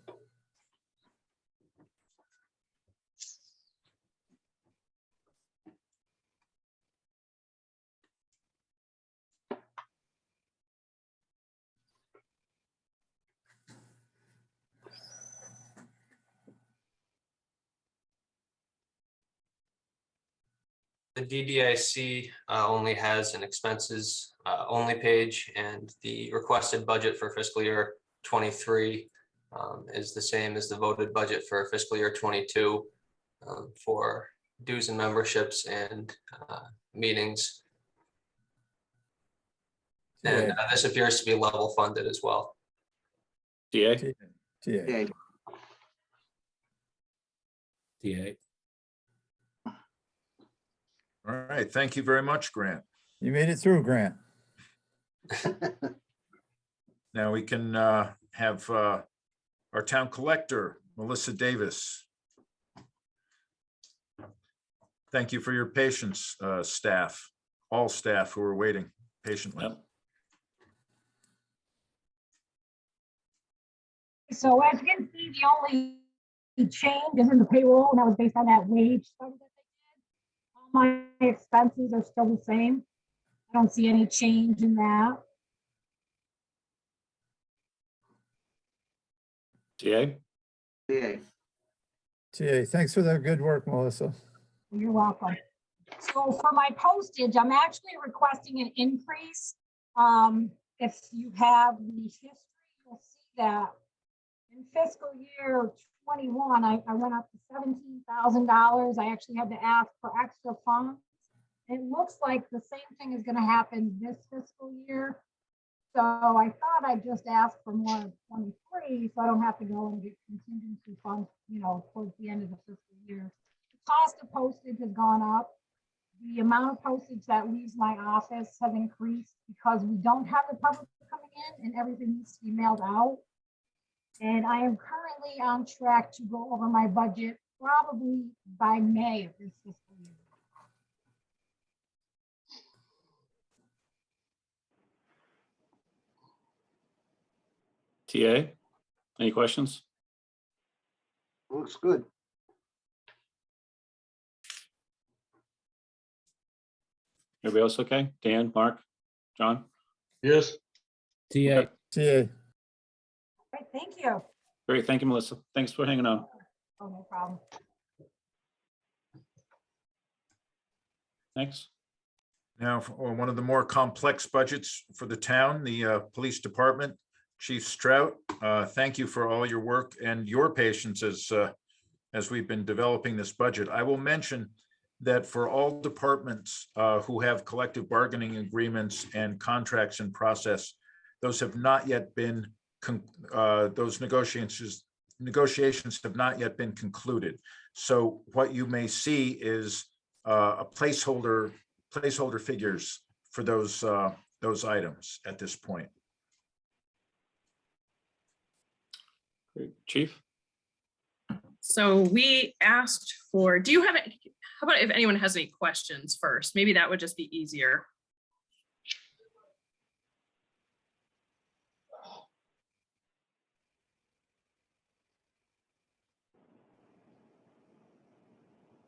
The DDIC only has an expenses only page, and the requested budget for fiscal year 23 is the same as the voted budget for fiscal year 22 for dues and memberships and meetings. And this appears to be level funded as well. TA? TA. TA. All right, thank you very much, Grant. You made it through, Grant. Now we can have our town collector, Melissa Davis. Thank you for your patience, staff, all staff who are waiting patiently. Yep. So as you can see, the only change is in the payroll, and that was based on that wage study that they did. All my expenses are still the same. I don't see any change in that. TA? TA, thanks for the good work, Melissa. You're welcome. So for my postage, I'm actually requesting an increase. If you have the history, you'll see that in fiscal year 21, I went up to $17,000. I actually had to ask for extra funds. It looks like the same thing is going to happen this fiscal year. So I thought I'd just ask for more of 23, so I don't have to go and get contingency funds, you know, towards the end of the fiscal year. The cost of postage has gone up. The amount of postage that leaves my office has increased because we don't have the public coming in and everything needs to be mailed out. And I am currently on track to go over my budget probably by May of this fiscal year. TA? Any questions? Looks good. Everybody else okay? Dan, Mark, John? Yes. TA. TA. Right, thank you. Great, thank you, Melissa. Thanks for hanging on. Oh, no problem. Thanks. Now, for one of the more complex budgets for the town, the police department, Chief Strout, thank you for all your work and your patience as we've been developing this budget. I will mention that for all departments who have collective bargaining agreements and contracts in process, those have not yet been, those negotiations have not yet been concluded. So what you may see is a placeholder figures for those items at this point. Great. Chief? So we asked for, do you have, how about if anyone has any questions first? Maybe that would just be easier.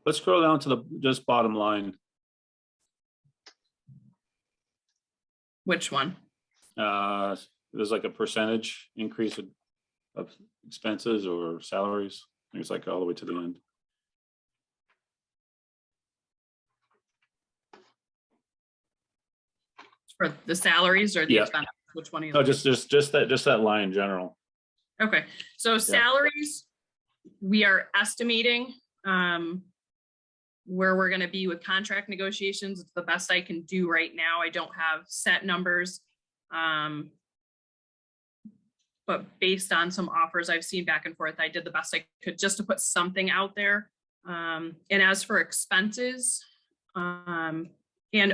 Let's scroll down to the just bottom line. Which one? There's like a percentage increase of expenses or salaries. I think it's like all the way to the end. For the salaries or the Yeah. expenses? Which one? Are you No, looking just that line in general. Okay, so salaries, we are estimating where we're gonna be with contract negotiations. It's the best I can do right now. I don't have set numbers. But based on some offers I've seen back and forth, I did the best I could just to put something out there. And as for expenses and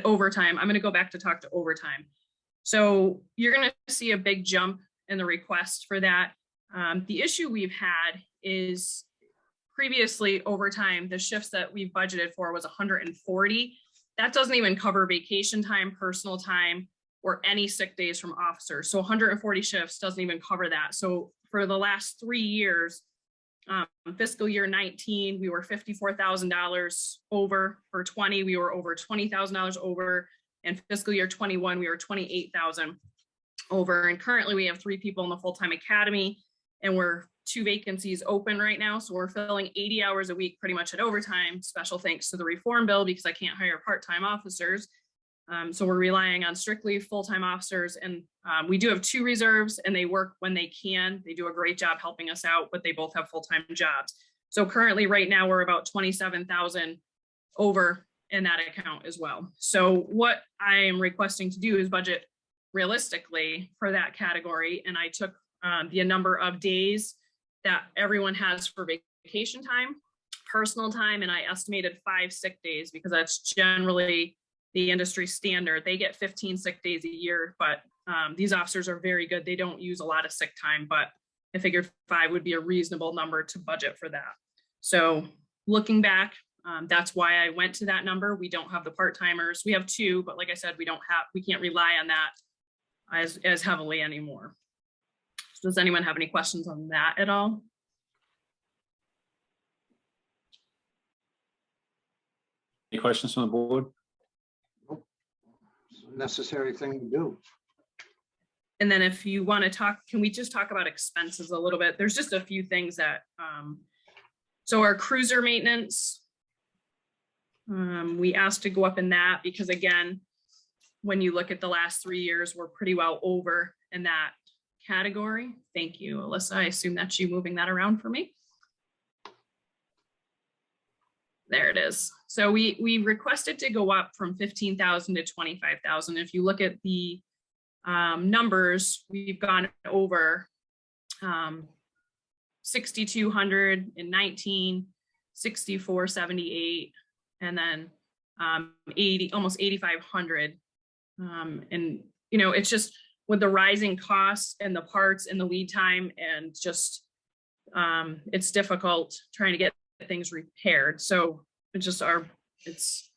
overtime, I'm gonna go back to talk to overtime. So you're gonna see a big jump in the request for that. The issue we've had is previously overtime, the shifts that we've budgeted for was 140. That doesn't even cover vacation time, personal time, or any sick days from officers. So 140 shifts doesn't even cover that. So for the last 3 years, fiscal year 19, we were $54,000 over. For 20, we were over $20,000 over. And fiscal year 21, we were 28,000 over. And currently we have 3 people in the full-time academy, and we're 2 vacancies open right now. So we're filling 80 hours a week pretty much at overtime. Special thanks to the reform bill because I can't hire part-time officers. So we're relying on strictly full-time officers, and we do have 2 reserves, and they work when they can. They do a great job helping us out, but they both have full-time jobs. So currently right now we're about 27,000 over in that account as well. So what I am requesting to do is budget realistically for that category. And I took the number of days that everyone has for vacation time, personal time, and I estimated 5 sick days because that's generally the industry standard. They get 15 sick days a year, but these officers are very good. They don't use a lot of sick time, but I figured 5 would be a reasonable number to budget for that. So looking back, that's why I went to that number. We don't have the part-timers. We have 2, but like I said, we can't rely on that as heavily anymore. So does anyone have any questions on that at all? Any questions from the board? It's a necessary thing to do. And then if you want to talk, can we just talk about expenses a little bit? There's just a few things that, so our cruiser maintenance, we asked to go up in that because again, when you look at the last 3 years, we're pretty well over in that category. Thank you, Alyssa. I assume that's you moving that around for me. There it is. So we requested to go up from 15,000 to 25,000. If you look at the numbers, we've gone over 6,200 in 19, 6,478, and then almost 8,500. And you know, it's just with the rising costs and the parts and the lead time, and just it's difficult trying to get things repaired. So it's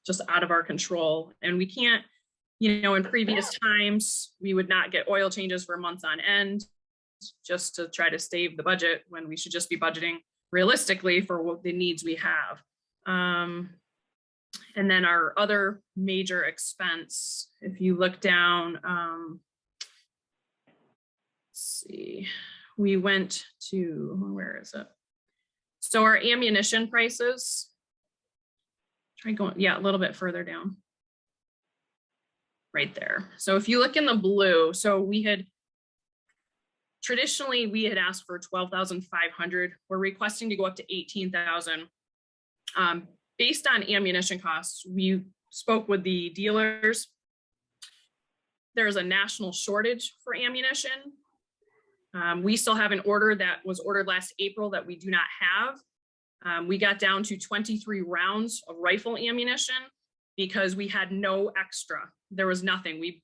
just out of our control, and we can't, you know, in previous times we would not get oil changes for months on end just to try to save the budget when we should just be budgeting realistically for what the needs we have. And then our other major expense, if you look down, let's see, we went to, where is it? So our ammunition prices, try going, yeah, a little bit further down. Right there. So if you look in the blue, so we had, traditionally we had asked for 12,500. We're requesting to go up to 18,000. Based on ammunition costs, we spoke with the dealers. There's a national shortage for ammunition. We still have an order that was ordered last April that we do not have. We got down to 23 rounds of rifle ammunition because we had no extra. There was nothing. We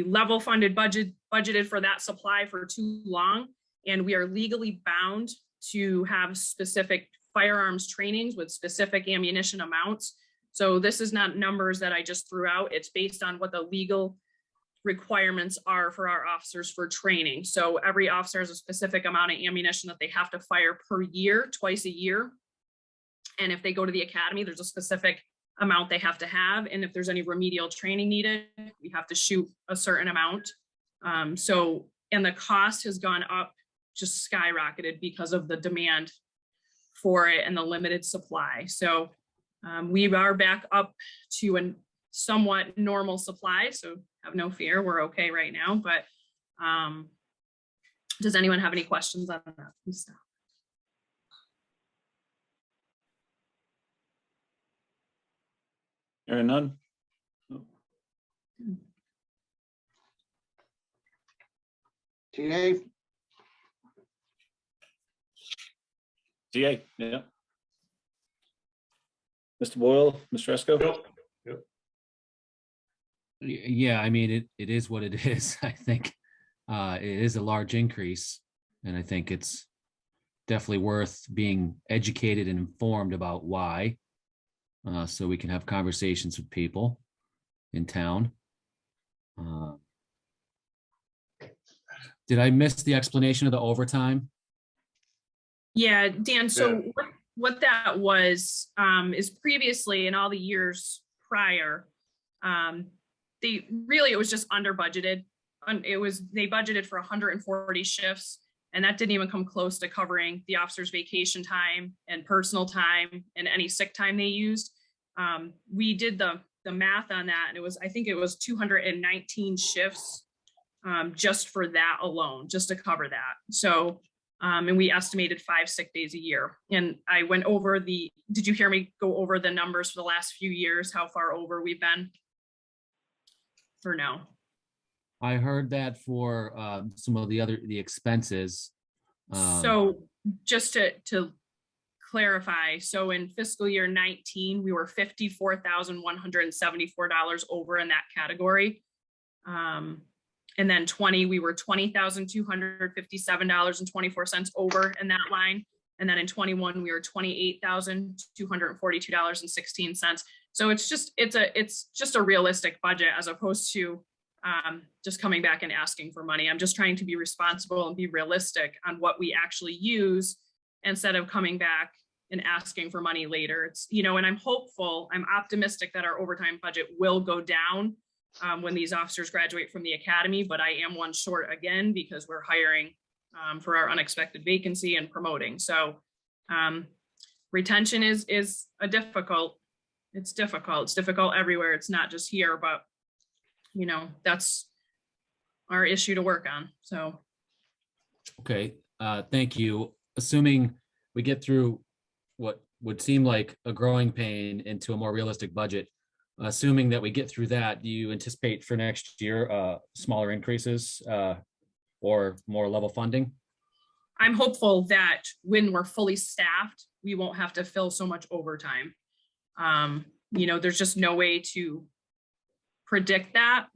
level funded budgeted for that supply for too long, and we are legally bound to have specific firearms trainings with specific ammunition amounts. So this is not numbers that I just threw out. It's based on what the legal requirements are for our officers for training. So every officer has a specific amount of ammunition that they have to fire per year, twice a year. And if they go to the academy, there's a specific amount they have to have. And if there's any remedial training needed, we have to shoot a certain amount. And the cost has gone up, just skyrocketed because of the demand for it and the limited supply. So we are back up to a somewhat normal supply. So have no fear, we're okay right now. But does anyone have any questions on that? Please stop. Hearing none. TA, TA, yeah. Mr. Boyle, Mr. Esco? Yeah, I mean, it is what it is. I think it is a large increase, and I think it's definitely worth being educated and informed about why, so we can have conversations with people in town. Did I miss the explanation of the overtime? Yeah, Dan, so what that was is previously in all the years prior, it was just under budgeted. They budgeted for 140 shifts, and that didn't even come close to covering the officer's vacation time and personal time and any sick time they used. We did the math on that, and I think it was 219 shifts just for that alone, just to cover that. So, and we estimated 5 sick days a year. And I went over did you hear me go over the numbers for the last few years, how far over we've been? Or no? I heard that for some of the expenses. So just to clarify, so in fiscal year 19, we were $54,174 over in that category. And then 20, we were $20,257.24 over in that line. And then in 21, we were $28,242.16. So it's just a realistic budget as opposed to just coming back and asking for money. I'm just trying to be responsible and be realistic on what we actually use instead of coming back and asking for money later. It's, and I'm optimistic that our overtime budget will go down when these officers graduate from the academy, but I am one short again because we're hiring for our unexpected vacancy and promoting. So retention is difficult. It's difficult everywhere. It's not just here, but that's our issue to work on. So. Okay, thank you. Assuming we get through what would seem like a growing pain into a more realistic budget, assuming that we get through that, do you anticipate for next year smaller increases or more level funding? I'm hopeful that when we're fully staffed, we won't have to fill so much overtime. There's just no way to predict that.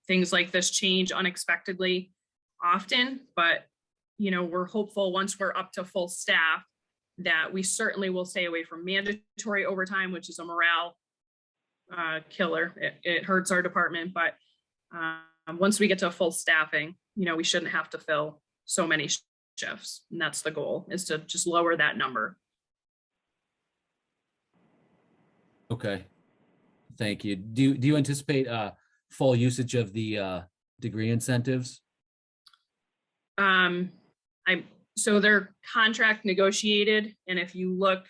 Things like this change unexpectedly often, but we're hopeful once we're up to full staff that we certainly will stay away from mandatory overtime, which is a morale killer. It hurts our department, but once we get to full staffing, we shouldn't have to fill so many shifts. And that's the goal, is to just lower that number. Okay, thank you. Do you anticipate full usage of the degree incentives? So they're contract negotiated, and if you look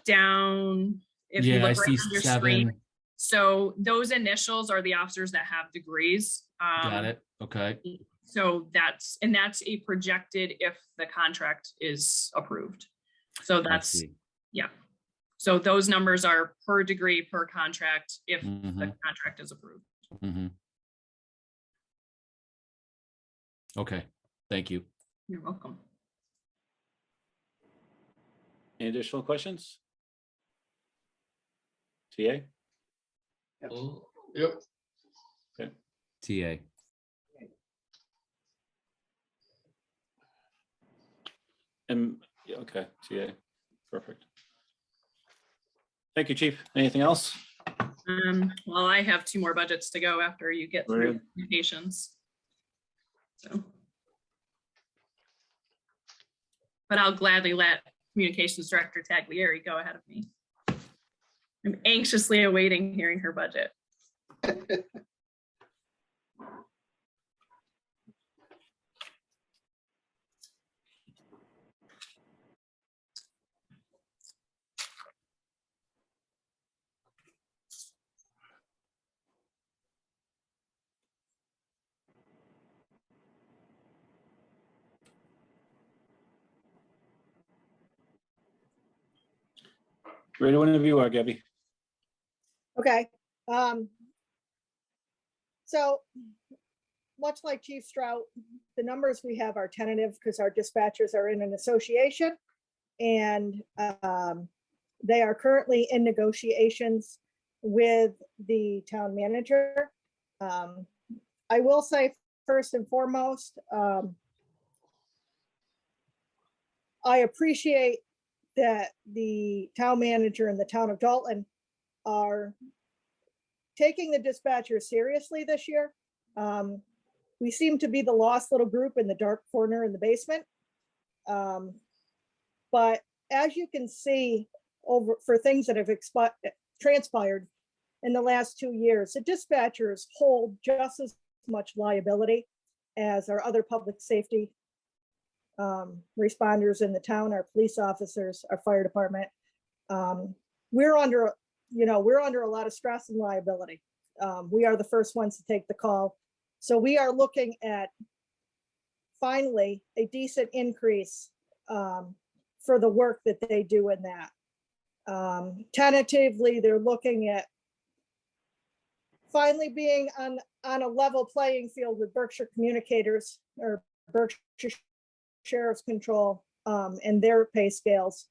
down, I see 7. So those initials are the officers that have degrees. Got it. Okay. So that's a projected if the contract is approved. So that's, yeah. So those numbers are per degree, per contract, if the contract is approved. Okay, thank you. You're welcome. Any additional questions? TA? Yep. TA. And, yeah, okay, TA, perfect. Thank you, Chief. Anything else? Well, I have 2 more budgets to go after you get through Right. communications. So. But I'll gladly let Communications Director Taglieri go ahead of me. I'm anxiously awaiting hearing her budget. Ready whenever you are, Gabby. Okay. So much like Chief Strout, the numbers we have are tentative because our dispatchers are in an association and they are currently in negotiations with the town manager. I will say first and foremost, I appreciate that the town manager and the town of Dalton are taking the dispatchers seriously this year. We seem to be the lost little group in the dark corner in the basement. But as you can see for things that have transpired in the last 2 years, the dispatchers hold just as much liability as our other public safety responders in the town, our police officers, our fire department. We're under a lot of stress and liability. We are the first ones to take the call. So we are looking at finally a decent increase for the work that they do in that. Tentatively, they're looking at finally being on a level playing field with Berkshire Communicators or Berkshire Sheriff's Control and their pay scales.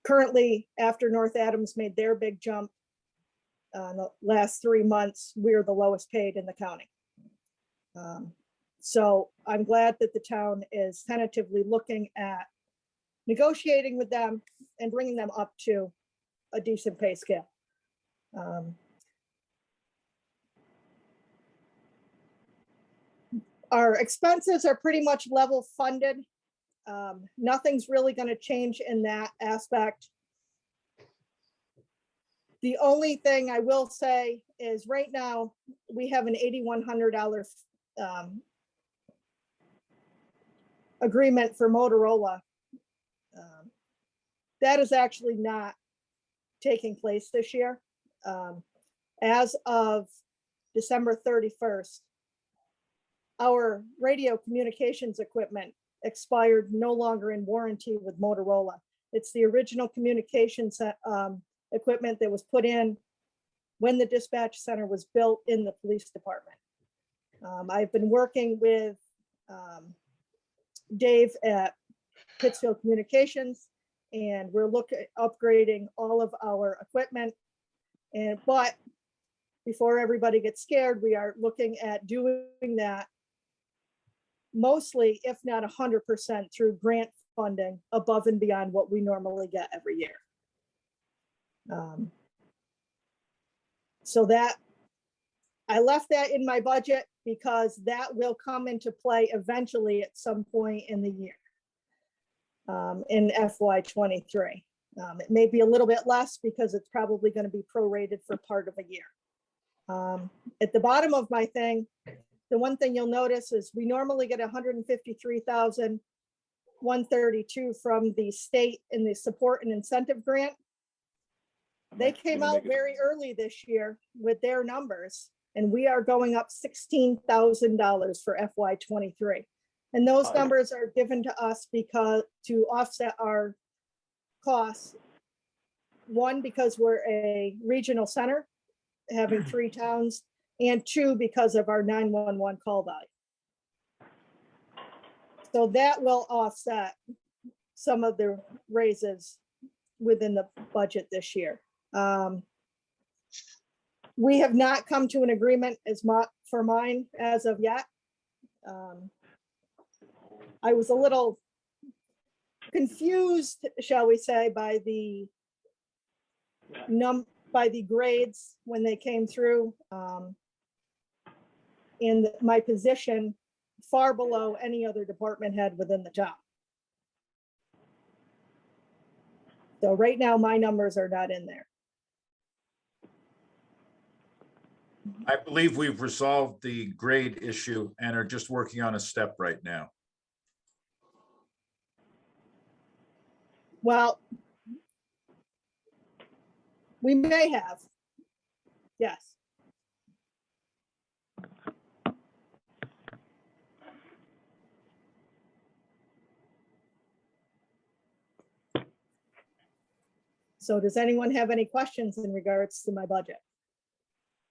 Currently, after North Adams made their big jump in the last 3 months, we're the lowest paid in the county. So I'm glad that the town is tentatively looking at negotiating with them and bringing them up to a decent pay scale. Our expenses are pretty much level funded. Nothing's really going to change in that aspect. The only thing I will say is right now we have an $8,100 agreement for Motorola. That is actually not taking place this year. As of December 31st, our radio communications equipment expired, no longer in warranty with Motorola. It's the original communications equipment that was put in when the dispatch center was built in the police department. I've been working with Dave at Pittsfield Communications, and we're looking at upgrading all of our equipment. But before everybody gets scared, we are looking at doing that mostly, if not 100%, through grant funding above and beyond what we normally get every year. So that I left that in my budget because that will come into play eventually at some point in the year, in FY23. It may be a little bit less because it's probably going to be prorated for part of a year. At the bottom of my thing, the one thing you'll notice is we normally get $153,132 from the state in the support and incentive grant. They came out very early this year with their numbers, and we are going up $16,000 for FY23. And those numbers are given to us because to offset our costs. One, because we're a regional center, having 3 towns, and 2, because of our 911 call value. So that will offset some of the raises within the budget this year. We have not come to an agreement for mine as of yet. I was a little confused, shall we say, by the grades when they came through. And my position far below any other department head within the town. So right now, my numbers are not in there. I believe we've resolved the grade issue and are just working on a step right now. Well, we may have. Yes. So does anyone have any questions in regards to my budget?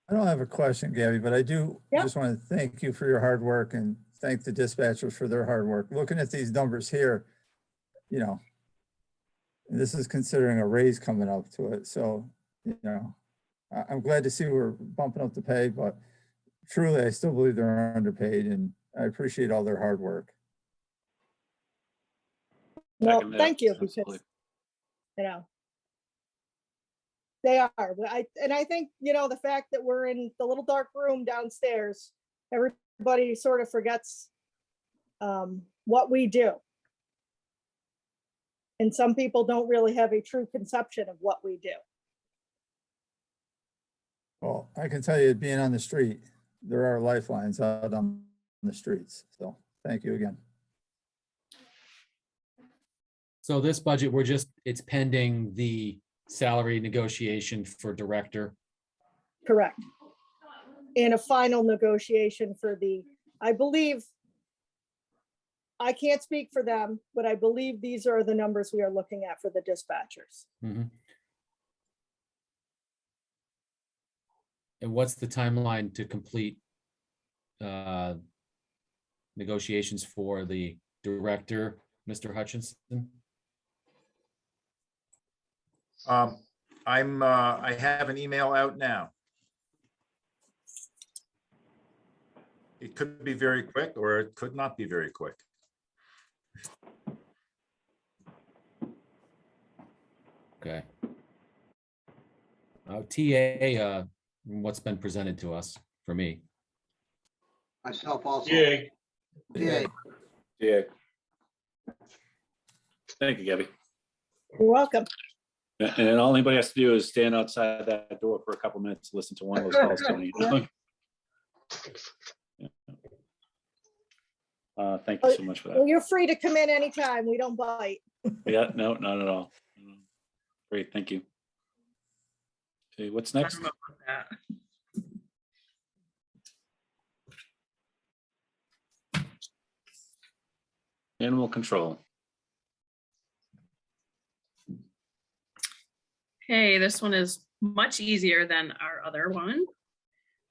I don't have a question, Gabby, but I do Yep. just want to thank you for your hard work and thank the dispatchers for their hard work. Looking at these numbers here, you know, and this is considering a raise coming up to it. So, you know, I'm glad to see we're bumping up the pay, but truly, I still believe they're underpaid and I appreciate all their hard work. Well, Second that, thank you, because, absolutely. you know, they are. But I think, you know, the fact that we're in the little dark room downstairs, everybody sort of forgets what we do. And some people don't really have a true conception of what we do. Well, I can tell you, being on the street, there are lifelines out on the streets. So thank you again. So this budget, it's pending the salary negotiation for director. Correct. And a final negotiation for I believe, I can't speak for them, but I believe these are the numbers we are looking at for the dispatchers. Mhm. And what's the timeline to complete negotiations for the director, Mr. Hutchinson? I have an email out now. It could be very quick or it could not be very quick. Okay. TA, what's been presented to us for me? Myself also. Yay. Yay. Yeah. Thank you, Gabby. You're welcome. And all anybody has to do is stand outside that door for a couple minutes, listen to one of those calls, Tony. Thank you so much for Well, that. you're free to come in anytime. We don't bite. Yeah, no, not at all. Great, thank you. Okay, what's next? Animal control. Okay, this one is much easier than our other one.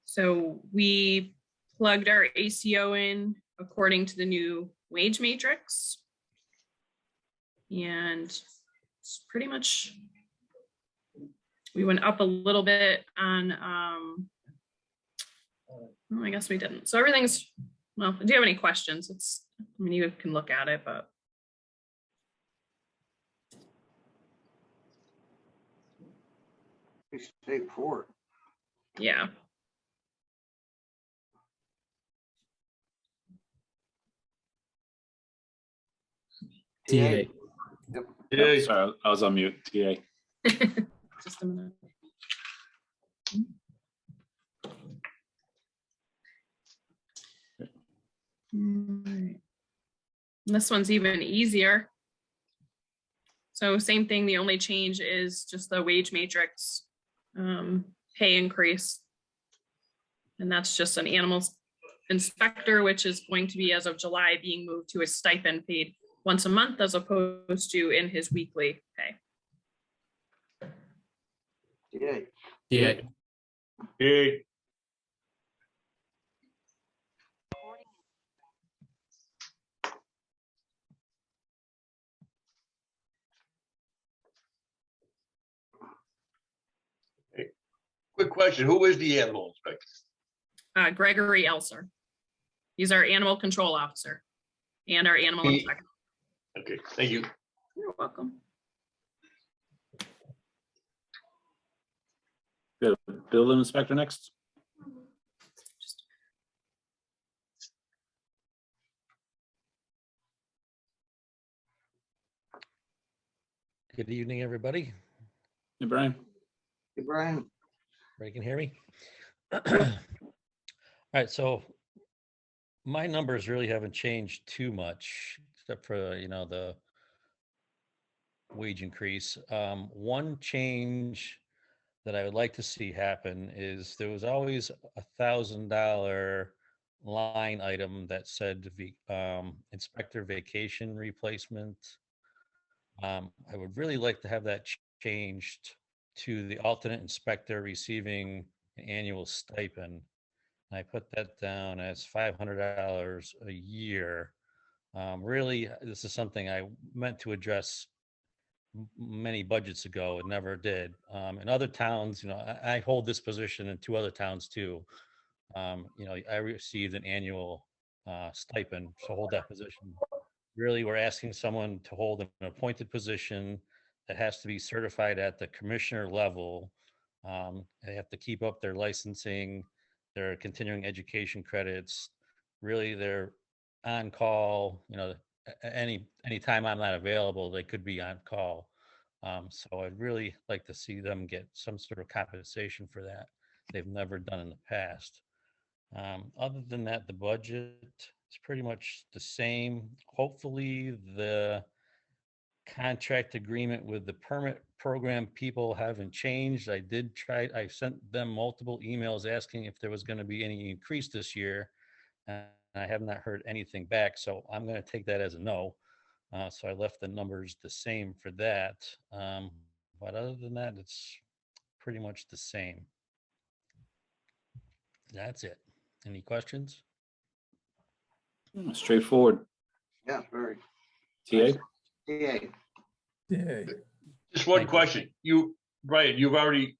So we plugged our ACO in according to the new wage matrix. And it's pretty much, we went up a little bit on, well, I guess we didn't. So everything's, well, do you have any questions? I mean, you can look at it, but. State forward. Yeah. TA. Yep. Oh, sorry, I was on mute. TA. Just a minute. Right. This one's even easier. So same thing, the only change is just the wage matrix pay increase. And that's just an animal inspector, which is going to be, as of July, being moved to a stipend paid once a month as opposed to in his weekly pay. Yay. Yeah. Yay. question. Who is the animal inspector? Gregory Elser. He's our animal control officer and our animal He- inspector. Okay, thank you. You're welcome. Good. Building inspector next. Good evening, everybody. Hey, Brian. Hey, Brian. Everybody can hear me? All right, so my numbers really haven't changed too much, except for, the wage increase. One change that I would like to see happen is there was always $1,000 line item that said inspector vacation replacement. I would really like to have that changed to the alternate inspector receiving an annual stipend. I put that down as $500 a year. Really, this is something I meant to address many budgets ago and never did. In other towns, I hold this position in 2 other towns too. I received an annual stipend to hold that position. Really, we're asking someone to hold an appointed position that has to be certified at the commissioner level. They have to keep up their licensing, their continuing education credits. Really, they're on call, any time I'm not available, they could be on call. So I'd really like to see them get some sort of compensation for that. They've never done in the past. Other than that, the budget is pretty much the same. Hopefully the contract agreement with the permit program people haven't changed. I sent them multiple emails asking if there was going to be any increase this year. And I have not heard anything back. So I'm going to take that as a no. So I left the numbers the same for that. But other than that, it's pretty much the same. That's it. Any questions? Straightforward. Yeah, very. TA? TA. Yeah. Just one question. Brian, you've already,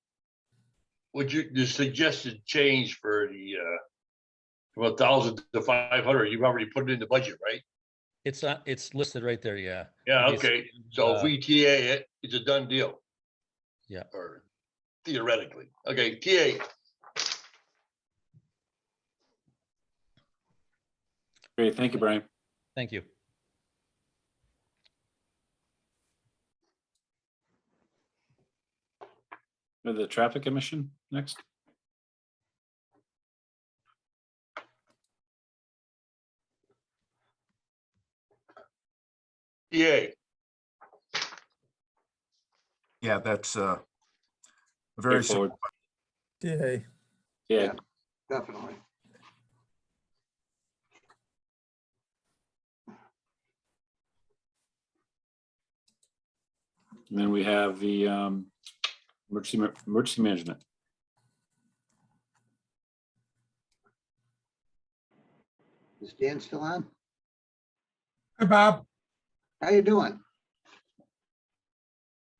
the suggested change for the, from 1,000 to 500, you've already put it in the budget, right? It's listed right there. Yeah. Yeah, okay. So if we TA it, it's a done deal. Yeah. Or theoretically. Okay, TA. Great. Thank you, Brian. Thank you. The traffic commission next. TA. Yeah, that's very Straightforward. Yeah. Yeah. Definitely. And then we have the emergency management. Is Dan still on? Hi, Bob. How you doing?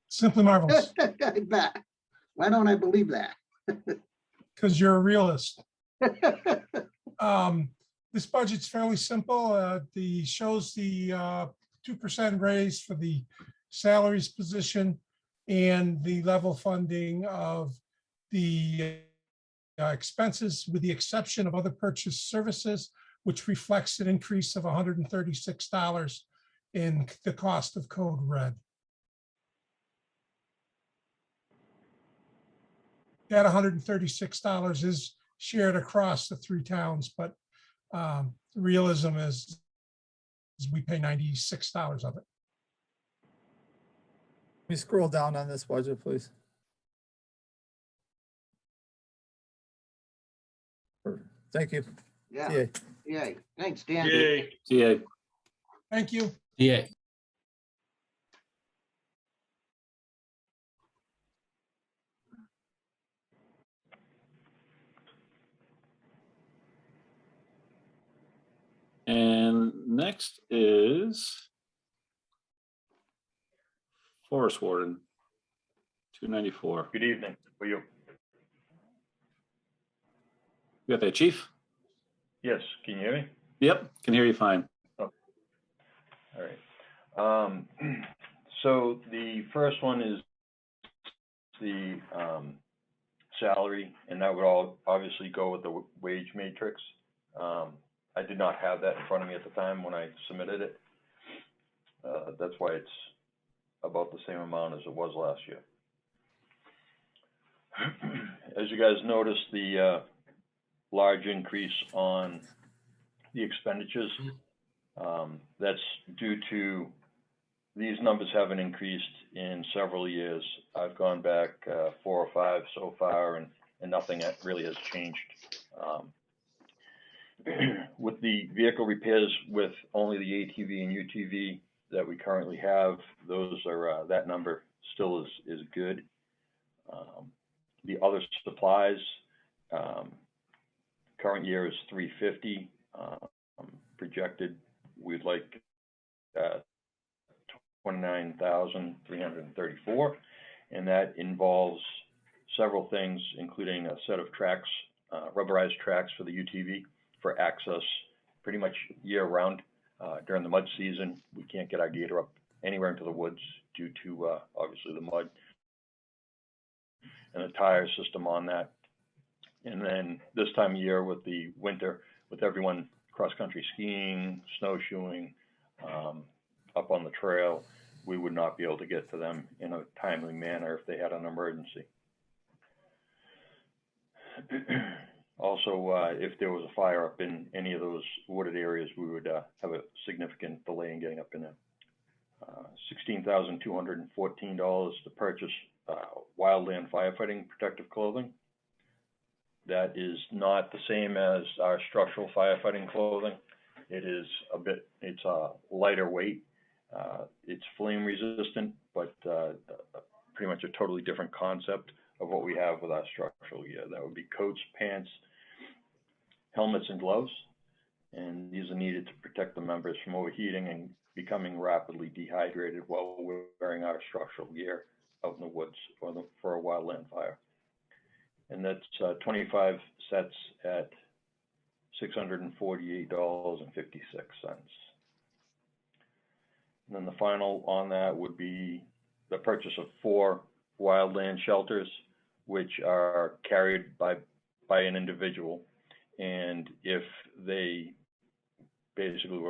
Simply marvelous, I bet. Why don't I believe that? because you're a realist. This budget's fairly simple. Shows the 2% raise for the salaries position and the level funding of the expenses, with the exception of other purchase services, which reflects an increase of $136 in the cost of code red. That $136 is shared across the 3 towns, but realism is we pay $96 of it. Can we scroll down on this budget, please? Thank you. Yeah. TA. Yeah. Thanks, Dan. TA. Thank you. Yeah. And next is Forest Warden, 294. Good evening. For you. You got that, chief? Yes, can you hear me? Yep, can hear you fine. All right. So the first one is the salary, and that would all obviously go with the wage matrix. I did not have that in front of me at the time when I submitted it. That's why it's about the same amount as it was last year. As you guys noticed, the large increase on the expenditures, that's due to these numbers haven't increased in several years. I've gone back 4 or 5 so far, and nothing really has changed. With the vehicle repairs, with only the ATV and UTV that we currently have, those are that number still is good. The other supplies, current year is $350. Projected, we'd like $29,334, and that involves several things, including a set of tracks, rubberized tracks for the UTV for access pretty much year round. During the mud season, we can't get our gator up anywhere into the woods due to obviously the mud, and a tire system on that. And then this time of year with the winter, with everyone cross-country skiing, snowshoeing, up on the trail, we would not be able to get to them in a timely manner if they had an emergency. Also, if there was a fire up in any of those wooded areas, we would have a significant delay in getting up in there. $16,214 to purchase wildland firefighting protective clothing. That is not the same as our structural firefighting clothing. It's a lighter weight. It's flame resistant, but pretty much a totally different concept of what we have with our structural gear. That would be coats, pants, helmets, and gloves. And these are needed to protect the members from overheating and becoming rapidly dehydrated while we're wearing our structural gear out in the woods for a wildland fire. And that's 25 sets at $648.56. And then the final on that would be the purchase of 4 wildland shelters, which are carried by an individual. And if they basically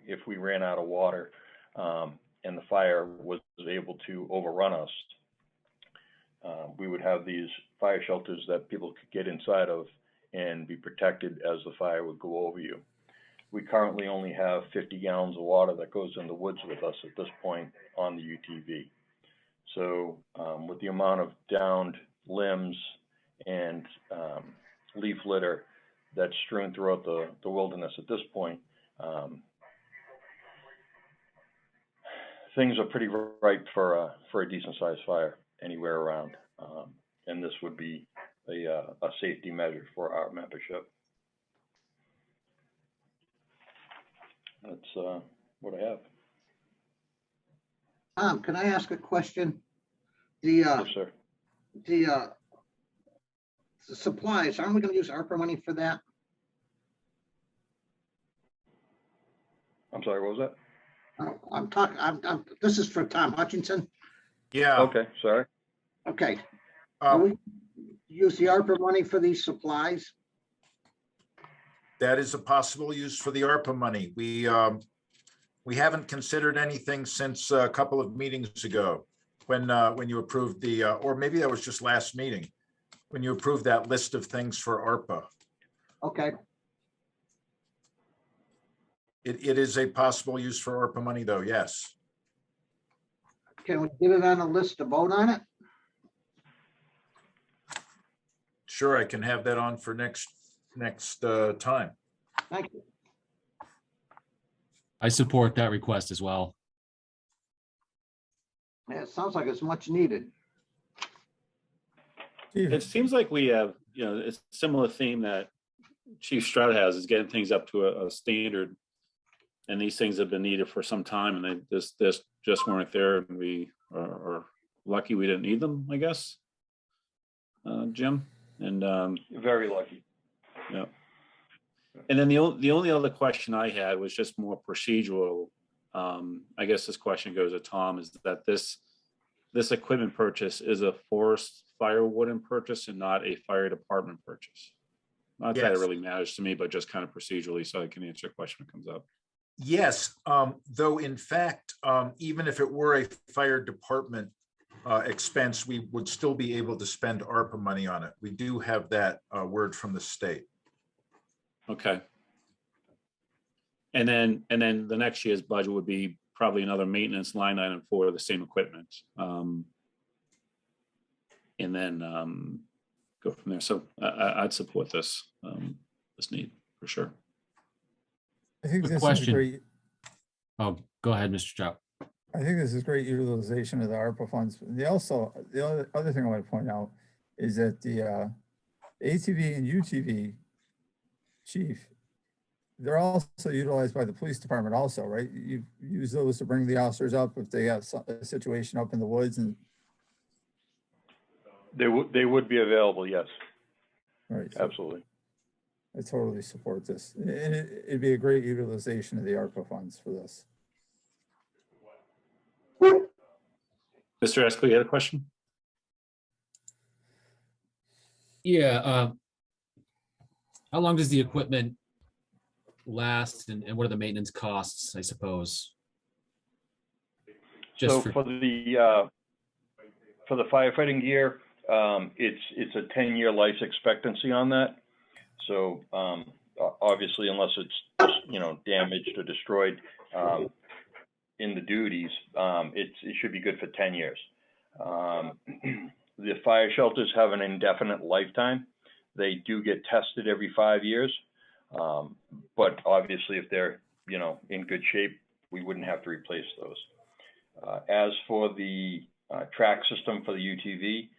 if we ran out of water and the fire was able to overrun us, we would have these fire shelters that people could get inside of and be protected as the fire would go over you. We currently only have 50 gallons of water that goes in the woods with us at this point on the UTV. So with the amount of downed limbs and leaf litter that's strewn throughout the wilderness at this point, things are pretty ripe for a decent sized fire anywhere around. And this would be a safety measure for our membership. That's what I have. Tom, can I ask a question? Yes, sir. The supplies, aren't we going to use ARPA money for that? I'm sorry, what was that? This is for Tom Hutchinson. Yeah. Okay, sorry. Okay. Will we use the ARPA money for these supplies? That is a possible use for the ARPA money. We haven't considered anything since a couple of meetings ago when you approved the, or maybe that was just last meeting, when you approved that list of things for ARPA. Okay. It is a possible use for ARPA money though, yes. Can we get it on a list to vote on it? Sure, I can have that on for next time. Thank you. I support that request as well. Yeah, it sounds like it's much needed. It seems like we have, it's a similar theme that Chief Stroud has, is getting things up to a standard. And these things have been needed for some time, and they just weren't there, and we are lucky we didn't need them, I guess. Jim? And very lucky. Yeah. And then the only other question I had was just more procedural. I guess this question goes to Tom, is that this equipment purchase is a forest fire warden purchase and not a fire department purchase. Not that it Yes. really matters to me, but just kind of procedurally, so I can answer a question that comes up. Yes, though in fact, even if it were a fire department expense, we would still be able to spend ARPA money on it. We do have that word from the state. Okay. And then the next year's budget would be probably another maintenance line item for the same equipment. And then go from there. So I'd support this need for sure. I think Good this is question. great. Oh, go ahead, Mr. Trout. I think this is great utilization of the ARPA funds. The other thing I want to point out is that the ATV and UTV chief, they're also utilized by the police department also, right? You use those to bring the officers up if they have a situation up in the woods, and They would be available, yes. right. So Absolutely. I totally support this. And it'd be a great utilization of the ARPA funds for this. Mr. Eskley, you had a question? Yeah. How long does the equipment last, and what are the maintenance costs, I suppose? So for the firefighting gear, it's a 10-year life expectancy on that. So obviously, unless it's damaged or destroyed in the duties, it should be good for 10 years. The fire shelters have an indefinite lifetime. They do get tested every 5 years, but obviously, if they're in good shape, we wouldn't have to replace those. As for the track system for the UTV,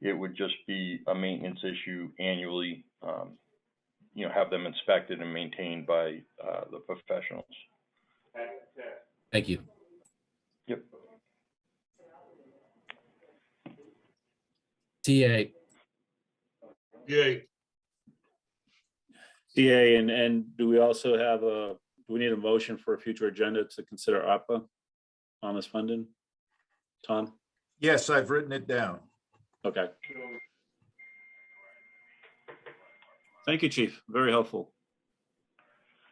it would just be a maintenance issue annually. Have them inspected and maintained by the professionals. Thank you. Yep. TA. Yay. CA, and do we also have do we need a motion for a future agenda to consider ARPA on this funding? Tom? Yes, I've written it down. Okay. Thank you, Chief. Very helpful.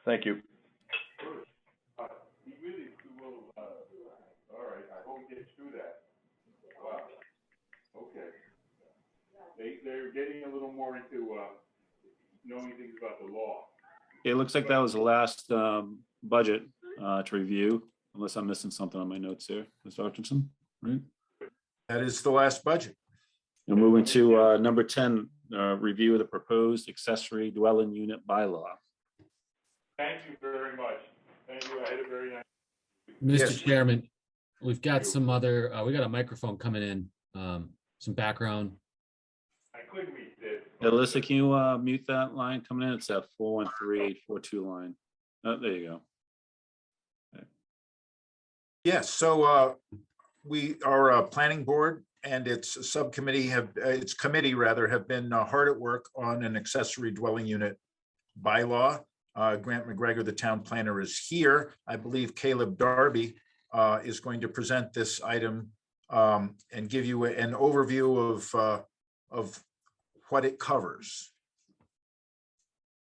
Thank you. All right, I hope he gets through that. Wow. Okay. They're getting a little more into knowing things about the law. It looks like that was the last budget to review, unless I'm missing something on my notes here, Mr. Hutchinson, right? That is the last budget. We're moving to number 10, review of the proposed accessory dwelling unit bylaw. Thank you very much. Thank you. I had a very nice. Mr. Chairman, we've got some other, we got a microphone coming in, some background. I couldn't read this. Alyssa, can you mute that line coming in? It's that 413842 line. Oh, there you go. Yes, so we are planning board and its subcommittee its committee have been hard at work on an accessory dwelling unit bylaw. Grant McGregor, the town planner, is here. I believe Caleb Darby is going to present this item and give you an overview of what it covers.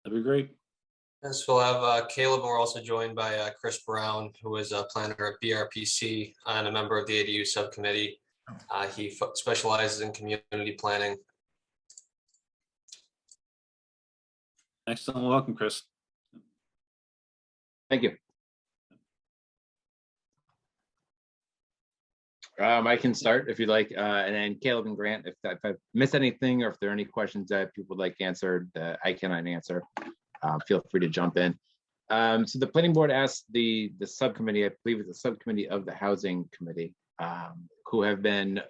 That'd be great. Yes, we'll have Caleb, and we're also joined by Chris Brown, who is a planner at BRPC and a member of the ADU subcommittee. He specializes in community planning. Excellent. Welcome, Chris. Thank you. I can start if you'd like, and then Caleb and Grant, if I miss anything or if there are any questions that people would like answered that I cannot answer, feel free to jump in. So the planning board asked the subcommittee, I believe it's the subcommittee of the housing committee, who have been,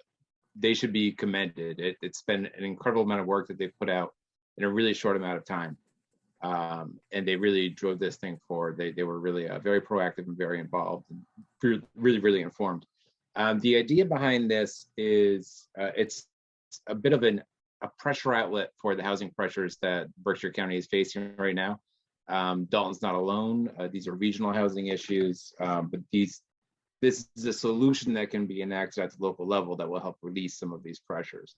they should be commended. It's been an incredible amount of work that they've put out in a really short amount of time. And they really drove this thing forward. They were really very proactive and very involved and really informed. The idea behind this is it's a bit of an a pressure outlet for the housing pressures that Berkshire County is facing right now. Dalton's not alone. These are regional housing issues, but this is a solution that can be enacted at the local level that will help release some of these pressures.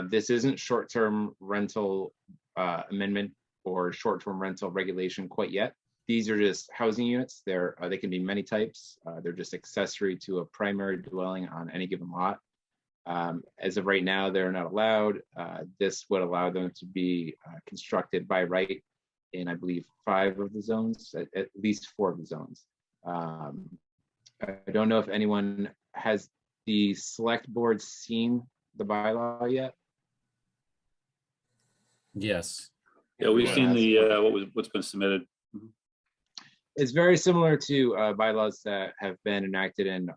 This isn't short-term rental amendment or short-term rental regulation quite yet. These are just housing units. They can be many types. They're just accessory to a primary dwelling on any given lot. As of right now, they're not allowed. This would allow them to be constructed by right in, I believe, 5 of the zones, at least 4 of the zones. I don't know if anyone has the select board seen the bylaw yet. Yes. Yeah, we've seen the what's been submitted. It's very similar to bylaws that have been enacted in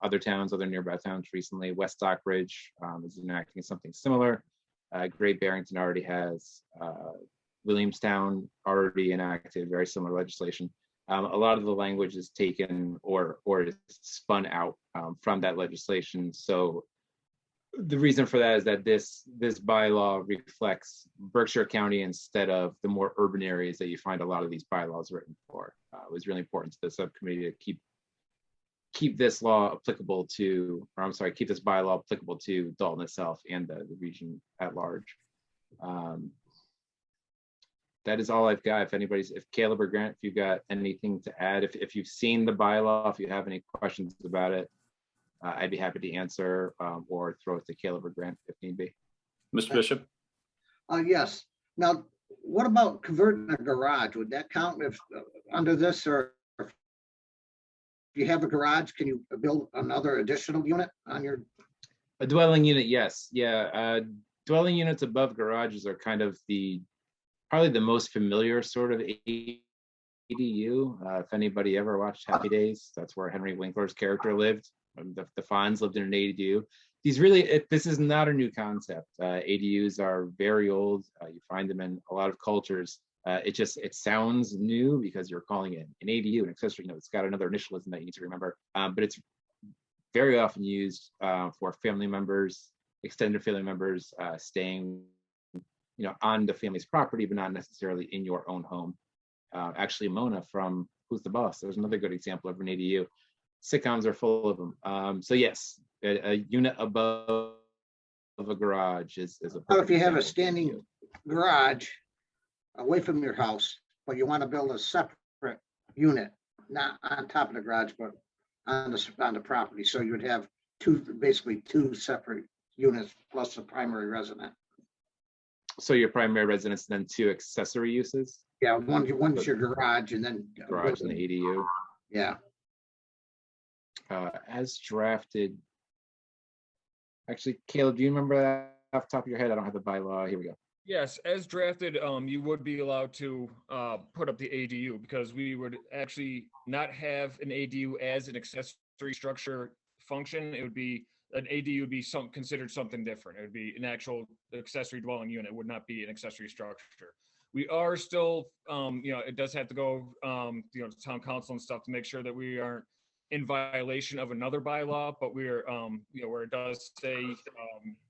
other towns, other nearby towns recently. West Stockbridge is enacting something similar. Great Barrington already has. Williamstown already enacted very similar legislation. A lot of the language is taken or is spun out from that legislation. So the reason for that is that this bylaw reflects Berkshire County instead of the more urban areas that you find a lot of these bylaws written for. It was really important to the subcommittee to keep this law applicable to, or I'm sorry, keep this bylaw applicable to Dalton itself and the region at large. That is all I've got. If Caleb or Grant, if you've got anything to add, if you've seen the bylaw, if you have any questions about it, I'd be happy to answer or throw it to Caleb or Grant if need be. Mr. Bishop? Yes. Now, what about converting a garage? Would that count if under this, or if you have a garage, can you build another additional unit on your? A dwelling unit, yes. Yeah. Dwelling units above garages are kind of probably the most familiar sort of ADU. If anybody ever watched Happy Days, that's where Henry Winkler's character lived. The Fonz lived in an ADU. This is not a new concept. ADUs are very old. You find them in a lot of cultures. It sounds new because you're calling it an ADU, an accessory. It's got another initialism that you need to remember. But it's very often used for family members, extended family members staying, on the family's property, but not necessarily in your own home. Actually, Mona from Who's the Boss? There's another good example of an ADU. Sitcoms are full of them. So yes, a unit above a garage is a. So if you have a standing garage away from your house, but you want to build a separate unit, not on top of the garage, but on the property, so you would have basically two separate units plus a primary resident. So your primary residence, then 2 accessory uses? Yeah, one's your garage and then. Garage and the ADU. Yeah. As drafted. Actually, Caleb, do you remember that off the top of your head? I don't have the bylaw. Here we go. Yes, as drafted, you would be allowed to put up the ADU because we would actually not have an ADU as an accessory structure function. It would be an ADU would be considered something different. It would be an actual accessory dwelling unit. It would not be an accessory structure. We are still, it does have to go, to town council and stuff to make sure that we aren't in violation of another bylaw, but we're, where it does say,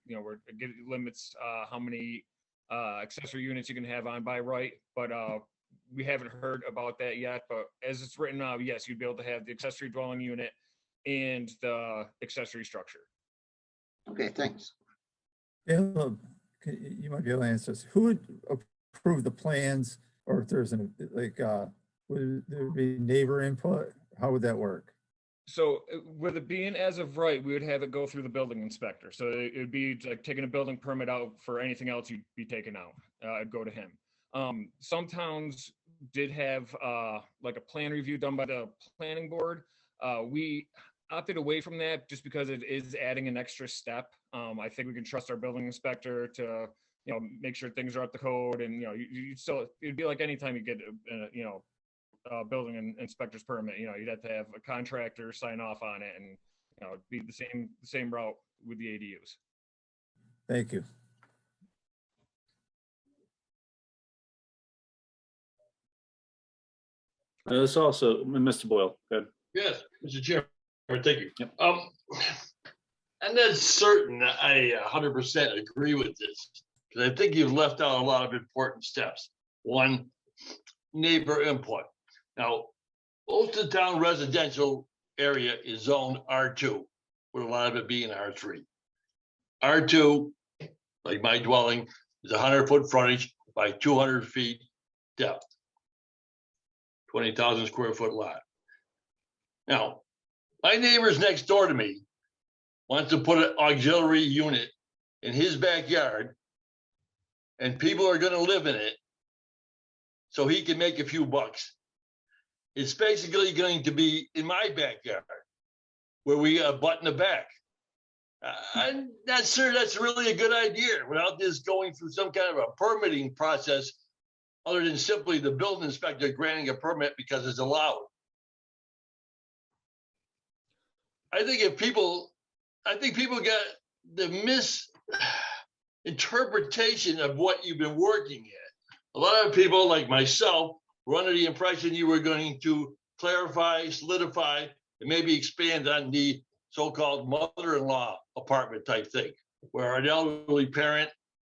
where it limits how many accessory units you can have on by right, but we haven't heard about that yet. But as it's written now, yes, you'd be able to have the accessory dwelling unit and the accessory structure. Okay, thanks. Caleb, you might be able to answer this. Who would approve the plans, or if there's would there be neighbor input? How would that work? So with it being as of right, we would have it go through the building inspector. So it would be like taking a building permit out for anything else you'd be taking out. It'd go to him. Some towns did have like a plan review done by the planning board. We opted away from that just because it is adding an extra step. I think we can trust our building inspector to, make sure things are up to code, and you still, it'd be like anytime you get building inspector's permit, you'd have to have a contractor sign off on it, and it'd be the same route with the ADUs. Thank you. There's also Mr. Boyle. Good. Yes, Mr. Chairman, thank you. Yep. I'm not certain I 100% agree with this. because I think you've left out a lot of important steps. One, neighbor input. Now, most of the town residential area is zoned R2, with a lot of it being R3. R2, like my dwelling, is 100-foot frontage by 200 feet depth. 20,000 square foot lot. Now, my neighbors next door to me wants to put an auxiliary unit in his backyard, and people are going to live in it so he can make a few bucks. It's basically going to be in my backyard where we butt in the back. I'm not sure that's really a good idea without this going through some kind of a permitting process other than simply the building inspector granting a permit because it's allowed. I think people got the misinterpretation of what you've been working at. A lot of people like myself were under the impression you were going to clarify, solidify, and maybe expand on the so-called mother-in-law apartment type thing, where an elderly parent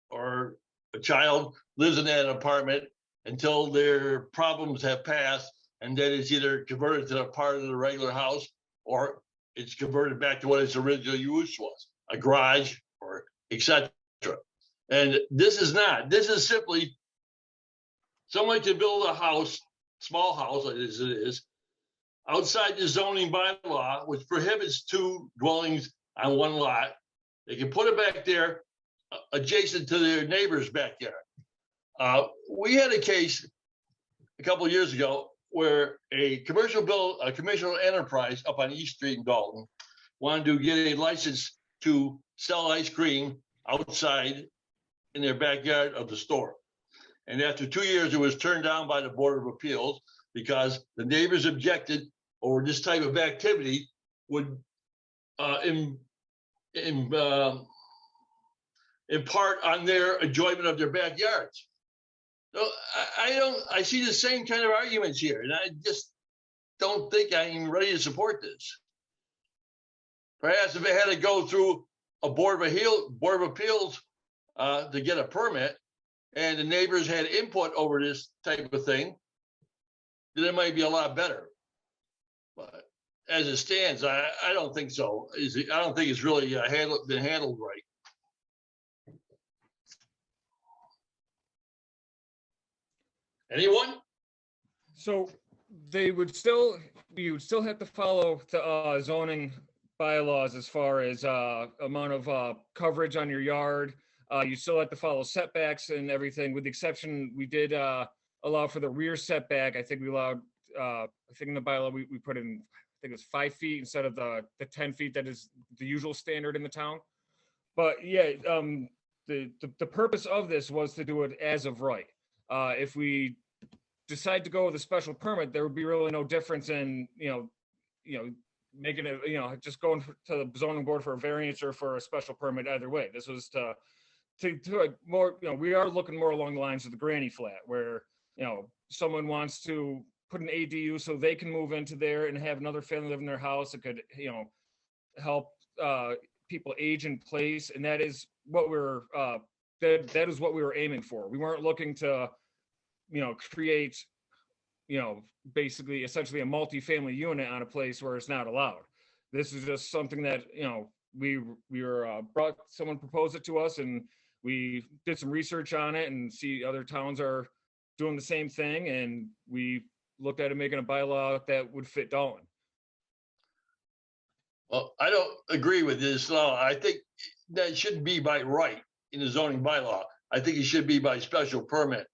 or a child lives in that apartment until their problems have passed, and then it's either converted to a part of the regular house or it's converted back to what its original use was, a garage or etc. And this is not. This is simply someone can build a house, small house as it is, outside the zoning bylaw, which prohibits 2 dwellings on 1 lot. They can put it back there adjacent to their neighbor's backyard. We had a case a couple of years ago where a commercial enterprise up on East Street in Dalton wanted to get a license to sell ice cream outside in their backyard of the store. And after 2 years, it was turned down by the Board of Appeals because the neighbors objected over this type of activity would impart on their enjoyment of their backyards. So I see the same kind of arguments here, and I just don't think I'm ready to support this. Perhaps if it had to go through a Board of Appeals to get a permit, and the neighbors had input over this type of thing, then it might be a lot better. But as it stands, I don't think so. I don't think it's really been handled right. Anyone? So you would still have to follow the zoning bylaws as far as amount of coverage on your yard. You still have to follow setbacks and everything, with the exception we did allow for the rear setback. I think we allowed, I think in the bylaw we put in, I think it was 5 feet instead of the 10 feet that is the usual standard in the town. But yeah, the purpose of this was to do it as of right. If we decide to go with a special permit, there would be really no difference in, making it, just going to the zoning board for a variance or for a special permit either way. This was to a more, we are looking more along the lines of the granny flat where, someone wants to put an ADU so they can move into there and have another family live in their house. It could, help people age in place. And that is what we're, that is what we were aiming for. We weren't looking to, create, basically essentially a multi-family unit on a place where it's not allowed. This is just something that, we were someone proposed it to us, and we did some research on it and see other towns are doing the same thing. And we looked at it, making a bylaw that would fit Dalton. Well, I don't agree with this law. I think that shouldn't be by right in the zoning bylaw. I think it should be by special permit,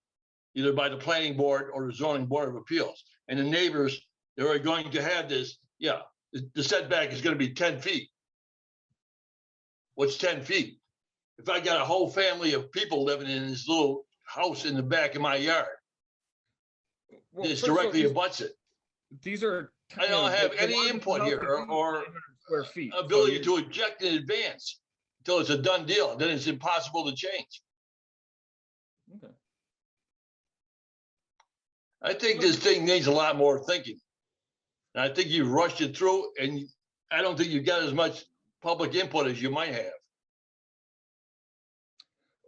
either by the planning board or the zoning board of appeals. And the neighbors, they are going to have this, the setback is going to be 10 feet. What's 10 feet? If I got a whole family of people living in this little house in the back of my yard, it's directly abuts it. These are, I don't have any input here or square feet. ability to object in advance until it's a done deal. And then it's impossible to change. Okay. I think this thing needs a lot more thinking. And I think you rushed it through, and I don't think you got as much public input as you might have.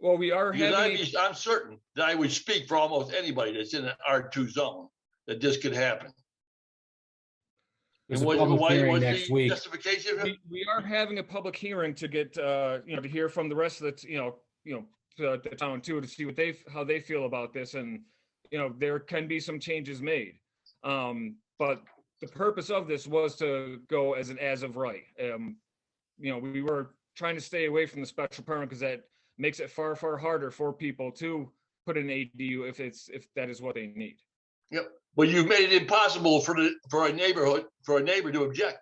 I'm certain that I would speak for almost anybody that's in an R2 zone, that this could happen. There's And a public hearing what's next the week. justification? We are having a public hearing to get, to hear from the rest of the town too, to see how they feel about this. And, there can be some changes made. But the purpose of this was to go as of right. We were trying to stay away from the special permit because that makes it far, far harder for people to put an ADU if that is what they need. Yep. But you've made it impossible for a neighbor to object.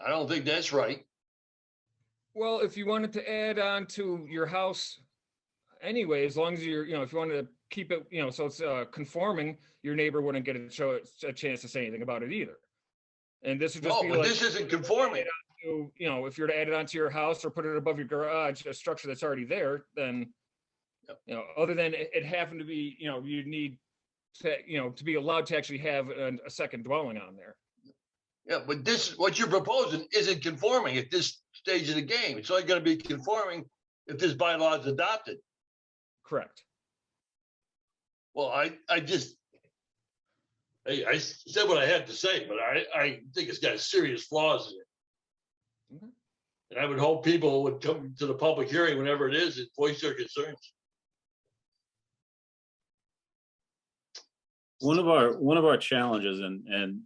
I don't think that's right. Well, if you wanted to add on to your house anyway, as long as you're, if you wanted to keep it, so it's conforming, your neighbor wouldn't get a chance to say anything about it either. And this would just be but like, this isn't conforming. If you're to add it onto your house or put it above your garage, a structure that's already there, then, other than it happened to be, you need to be allowed to actually have a second dwelling on there. Yeah, but what you're proposing isn't conforming at this stage of the game. It's only going to be conforming if this bylaw is adopted. Correct. Well, I said what I had to say, but I think it's got serious flaws in it. Okay. And I would hope people would come to the public hearing whenever it is and voice their concerns. One of our challenges and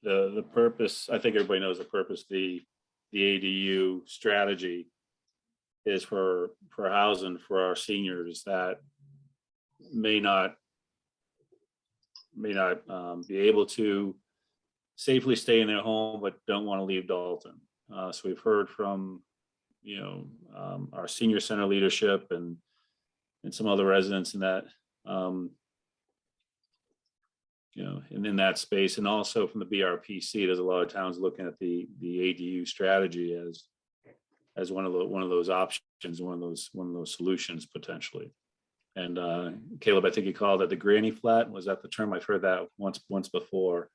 the purpose, I think everybody knows the purpose, the ADU strategy is for housing for our seniors that may not be able to safely stay in their home but don't want to leave Dalton. So we've heard from our senior center leadership and some other residents in that and in that space, and also from the BRPC. There's a lot of towns looking at the ADU strategy as one of those options, one of those solutions potentially. And Caleb, I think you called it the granny flat. Was that the term? I've heard that once before.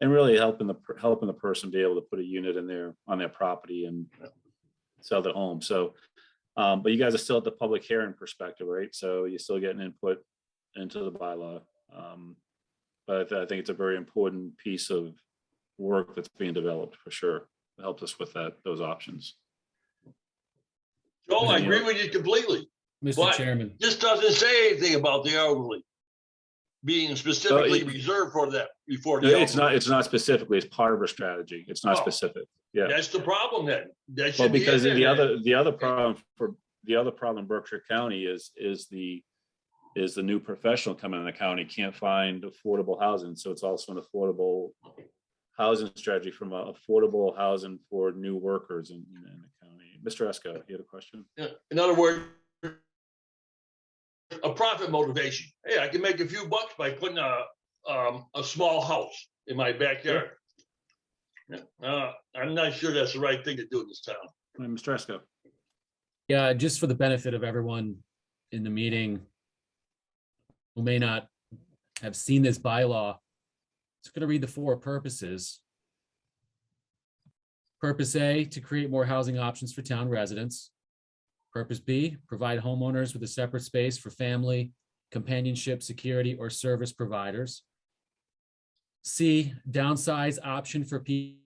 And really helping the person be able to put a unit in on their property and sell their home. So, but you guys are still at the public hearing perspective, right? So you're still getting input into the bylaw. But I think it's a very important piece of work that's being developed for sure. It helps us with those options. Joel, I agree with you completely. Mr. Chairman. This doesn't say anything about the elderly being specifically reserved for that before. It's not specifically. It's part of our strategy. It's not specific. Yeah, that's the problem then. That well, should because be the other problem in Berkshire County is the new professional coming in the county can't find affordable housing. So it's also an affordable housing strategy from affordable housing for new workers in the county. Mr. Esco, you had a question? In other words, a profit motivation. Hey, I can make a few bucks by putting a small house in my backyard. I'm not sure that's the right thing to do in this town. Mr. Esco. Yeah, just for the benefit of everyone in the meeting who may not have seen this bylaw, it's going to read the 4 purposes. Purpose A, to create more housing options for town residents. Purpose B, provide homeowners with a separate space for family, companionship, security, or service providers. C, downsize option for people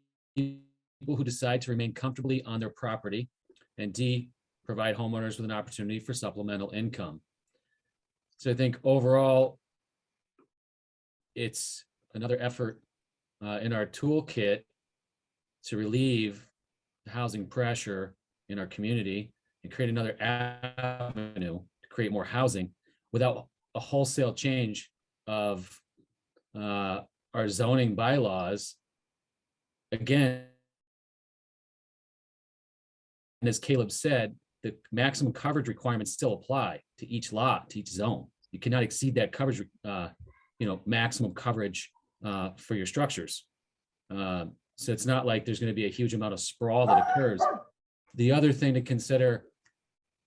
who decide to remain comfortably on their property. And D, provide homeowners with an opportunity for supplemental income. So I think overall, it's another effort in our toolkit to relieve the housing pressure in our community and create another avenue to create more housing without a wholesale change of our zoning bylaws. Again, and as Caleb said, the maximum coverage requirements still apply to each lot, to each zone. You cannot exceed that coverage, maximum coverage for your structures. So it's not like there's going to be a huge amount of sprawl that occurs. The other thing to consider,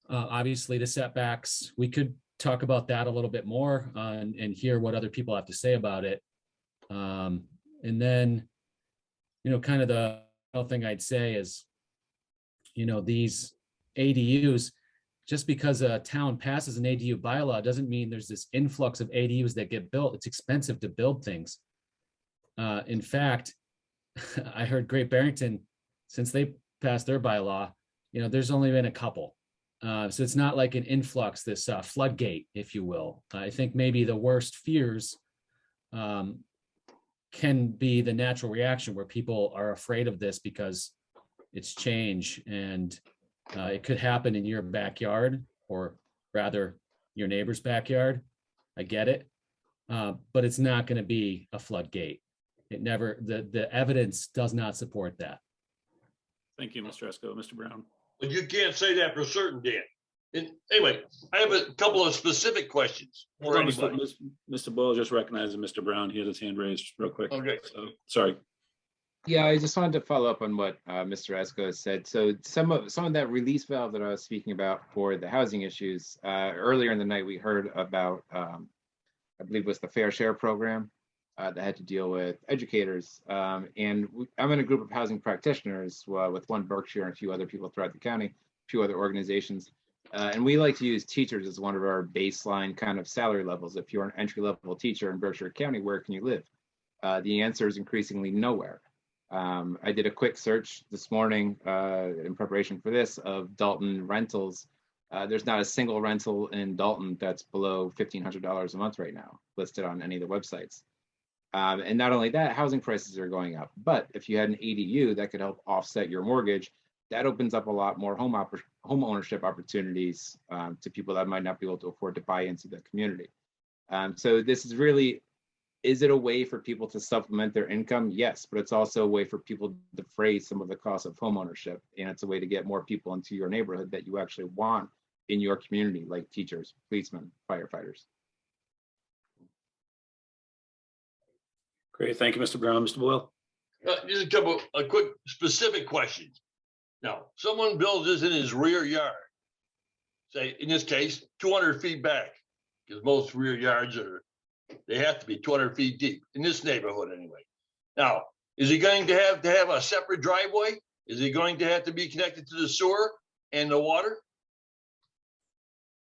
obviously, the setbacks. We could talk about that a little bit more and hear what other people have to say about it. And then, kind of the other thing I'd say is, these ADUs, just because a town passes an ADU bylaw doesn't mean there's this influx of ADUs that get built. It's expensive to build things. In fact, I heard Great Barrington, since they passed their bylaw, there's only been a couple. So it's not like an influx, this floodgate, if you will. I think maybe the worst fears can be the natural reaction where people are afraid of this because it's change, and it could happen in your backyard, or rather your neighbor's backyard. I get it, but it's not going to be a floodgate. It never, the evidence does not support that. Thank you, Mr. Esco. Mr. Brown. But you can't say that for certain, Dan. And anyway, I have a couple of specific questions for anybody. Mr. Boyle just recognizing Mr. Brown. He had his hand raised real quick. Okay. So, sorry. Yeah, I just wanted to follow up on what Mr. Esco has said. So some of that release valve that I was speaking about for the housing issues, earlier in the night, we heard about, I believe it was the Fair Share program that had to deal with educators. I'm in a group of housing practitioners with one Berkshire and a few other people throughout the county, a few other organizations. And we like to use teachers as one of our baseline kind of salary levels. If you're an entry-level teacher in Berkshire County, where can you live? The answer is increasingly nowhere. I did a quick search this morning in preparation for this of Dalton rentals. There's not a single rental in Dalton that's below $1,500 a month right now, listed on any of the websites. And not only that, housing prices are going up. But if you had an ADU that could help offset your mortgage, that opens up a lot more home ownership opportunities to people that might not be able to afford to buy into the community. So this is really, is it a way for people to supplement their income? Yes, but it's also a way for people to defray some of the costs of home ownership. And it's a way to get more people into your neighborhood that you actually want in your community, like teachers, policemen, firefighters. Great. Thank you, Mr. Brown. Mr. Boyle. Just a couple of quick specific questions. Now, someone builds this in his rear yard, say, in this case, 200 feet back, because most rear yards they have to be 200 feet deep, in this neighborhood anyway. Now, is he going to have a separate driveway? Is he going to have to be connected to the sewer and the water?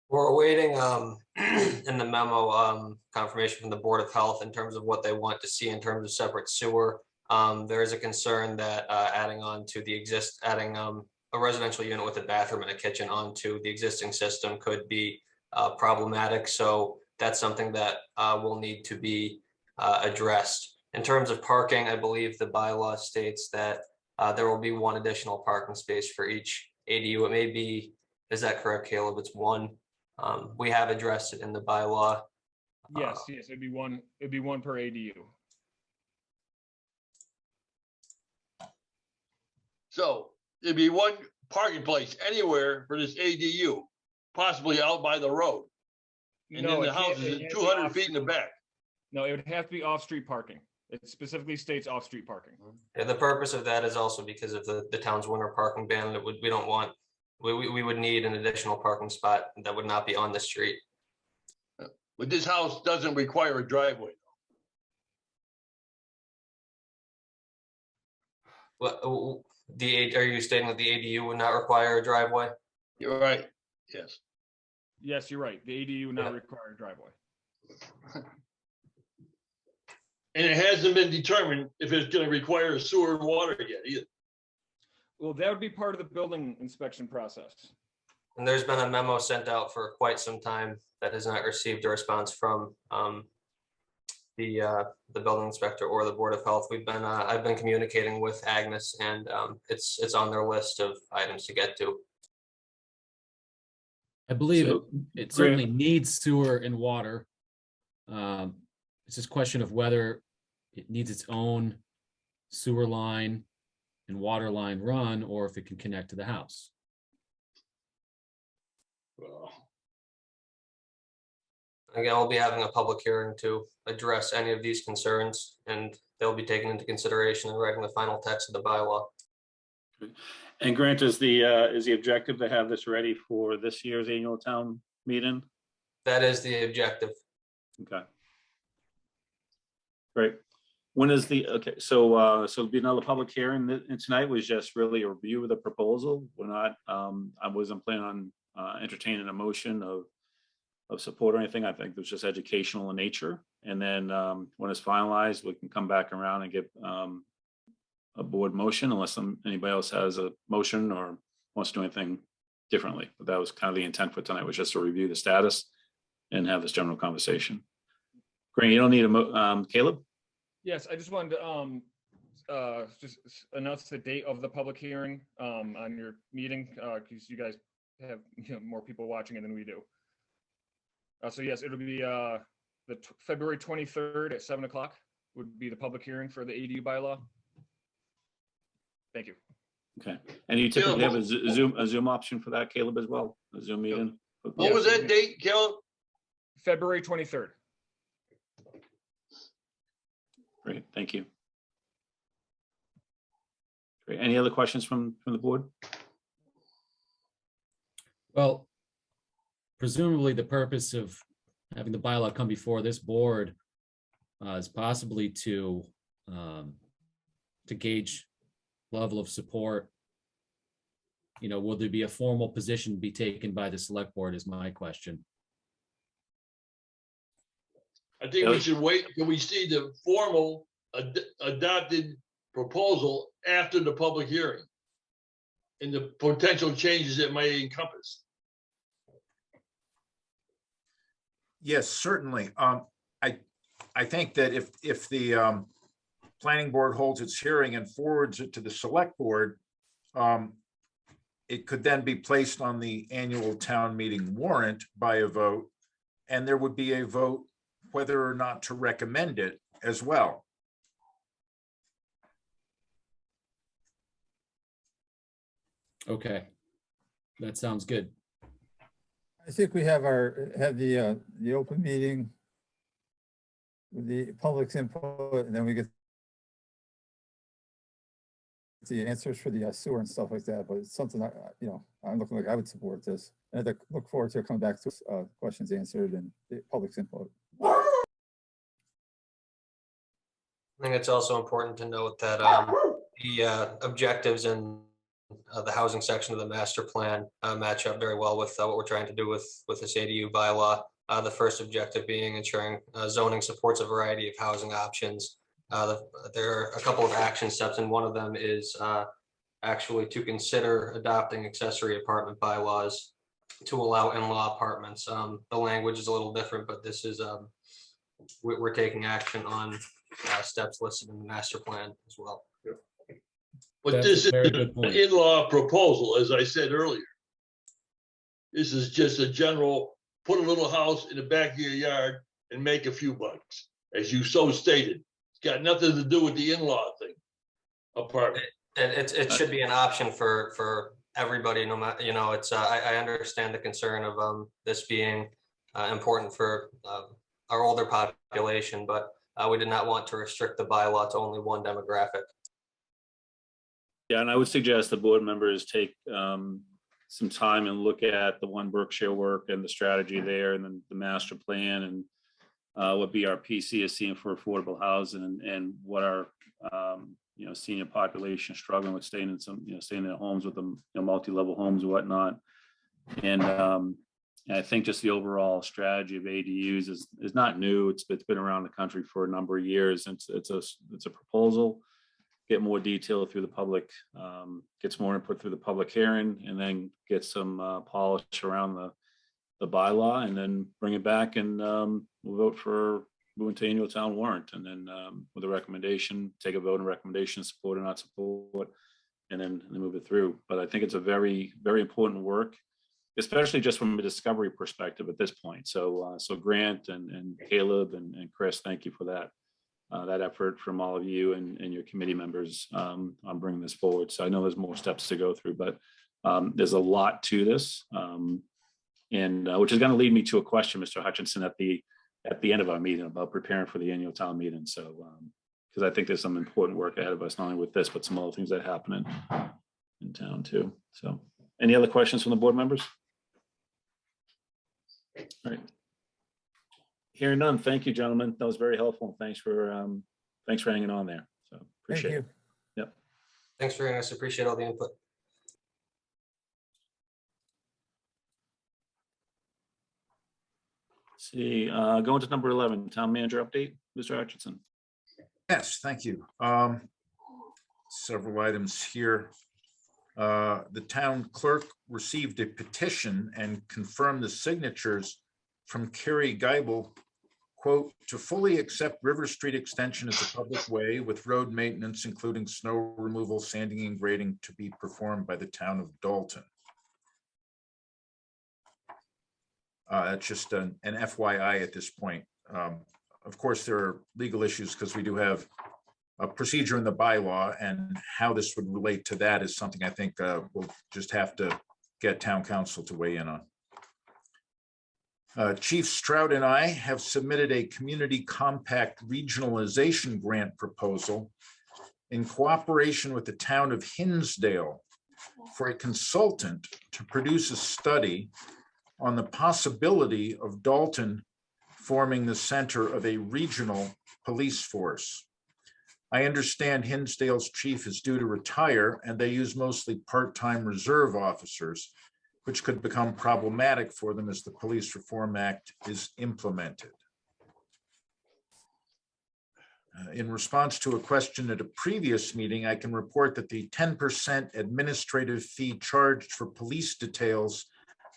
We're waiting in the memo confirmation from the Board of Health in terms of what they want to see in terms of separate sewer. There is a concern that adding a residential unit with a bathroom and a kitchen onto the existing system could be problematic. So that's something that will need to be addressed. In terms of parking, I believe the bylaw states that there will be one additional parking space for each ADU. It may be, is that correct, Caleb? It's one. We have addressed it in the bylaw. Yes, it'd be one per ADU. So it'd be one parking place anywhere for this ADU, possibly out by the road. And then the house is 200 feet in the back. No, it would have to be off-street parking. It specifically states off-street parking. And the purpose of that is also because of the town's winter parking ban. We would need an additional parking spot that would not be on the street. But this house doesn't require a driveway. Well, are you stating that the ADU would not require a driveway? You're right. Yes. Yes, you're right. The ADU would not require a driveway. And it hasn't been determined if it's going to require sewer and water yet either. Well, that would be part of the building inspection process. And there's been a memo sent out for quite some time that has not received a response from the building inspector or the Board of Health. I've been communicating with Agnes, and it's on their list of items to get to. I believe it certainly needs sewer and water. It's just a question of whether it needs its own sewer line and water line run, or if it can connect to the house. Well, again, we'll be having a public hearing to address any of these concerns, and they'll be taken into consideration in writing the final text of the bylaw. And Grant, is the objective to have this ready for this year's annual town meeting? That is the objective. Okay. Great. When is so it'll be another public hearing, and tonight was just really a review of the proposal. We're not, I wasn't planning entertaining a motion of support or anything. I think it was just educational in nature. And then when it's finalized, we can come back around and get a board motion unless anybody else has a motion or wants to do anything differently. But that was kind of the intent for tonight, was just to review the status and have this general conversation. Grant, you don't need a Caleb? Yes, I just wanted to just announce the date of the public hearing on your meeting, because you guys have more people watching it than we do. So yes, it'll be February 23rd at 7 o'clock would be the public hearing for the ADU bylaw. Thank you. Okay. And you typically have a Zoom option for that, Caleb, as well? A Zoom meeting? What was that date, Caleb? February 23rd. Great, thank you. Great. Any other questions from the board? Well, presumably the purpose of having the bylaw come before this board is possibly to gauge level of support. Will there be a formal position be taken by the select board is my question. I think we should wait till we see the formal adopted proposal after the public hearing and the potential changes it may encompass. Yes, certainly. I think that if the planning board holds its hearing and forwards it to the select board, it could then be placed on the annual town meeting warrant by a vote, and there would be a vote whether or not to recommend it as well. Okay, that sounds good. I think we have the open meeting with the public's input, and then we get the answers for the sewer and stuff like that. But it's something I'm looking like I would support this, and I look forward to coming back to questions answered and the public's input. I think it's also important to note that the objectives in the housing section of the master plan match up very well with what we're trying to do with this ADU bylaw. The first objective being ensuring zoning supports a variety of housing options. There are a couple of action steps, and one of them is actually to consider adopting accessory apartment bylaws to allow in-law apartments. The language is a little different, but this is we're taking action on steps listed in the master plan as well. But this is an in-law proposal, as I said earlier. This is just a general, put a little house in the back of your yard and make a few bucks, as you so stated. It's got nothing to do with the in-law thing, apartment. It should be an option for everybody, no matter, it's, I understand the concern of this being important for our older population, but we did not want to restrict the bylaw to only one demographic. Yeah, and I would suggest the board members take some time and look at the One Berkshire work and the strategy there, and then the master plan, and what BRPC is seeing for affordable housing, and what our senior population struggling with staying in their homes with them, multi-level homes and whatnot. And I think just the overall strategy of ADUs is not new. It's been around the country for a number of years. It's a proposal. Get more detail through the public, gets more input through the public hearing, and then get some polish around the bylaw, and then bring it back, and we'll vote for moving to annual town warrant, and then with a recommendation, take a vote on recommendation, support or not support, and then move it through. But I think it's a very, very important work, especially just from a discovery perspective at this point. So Grant and Caleb and Chris, thank you for that effort from all of you and your committee members on bringing this forward. So I know there's more steps to go through, but there's a lot to this, and which is going to lead me to a question, Mr. Hutchinson, at the end of our meeting about preparing for the annual town meeting. So because I think there's some important work ahead of us, not only with this, but some other things that happen in town too. So any other questions from the board members? All right. Hearing none, thank you, gentlemen. That was very helpful. Thanks for hanging on there. So appreciate it. Yep. Thanks for hearing us. Appreciate all the input. See, going to number 11, town manager update, Mr. Hutchinson. Yes, thank you. Several items here. The town clerk received a petition and confirmed the signatures from Carrie Geibel, quote, to fully accept River Street Extension as a public way with road maintenance, including snow removal, sanding and grading, to be performed by the town of Dalton. That's just an FYI at this point. Of course, there are legal issues because we do have a procedure in the bylaw, and how this would relate to that is something I think we'll just have to get town council to weigh in on. Chief Stroud and I have submitted a community compact regionalization grant proposal in cooperation with the town of Hinsdale for a consultant to produce a study on the possibility of Dalton forming the center of a regional police force. I understand Hinsdale's chief is due to retire, and they use mostly part-time reserve officers, which could become problematic for them as the Police Reform Act is implemented. In response to a question at a previous meeting, I can report that the 10% administrative fee charged for police details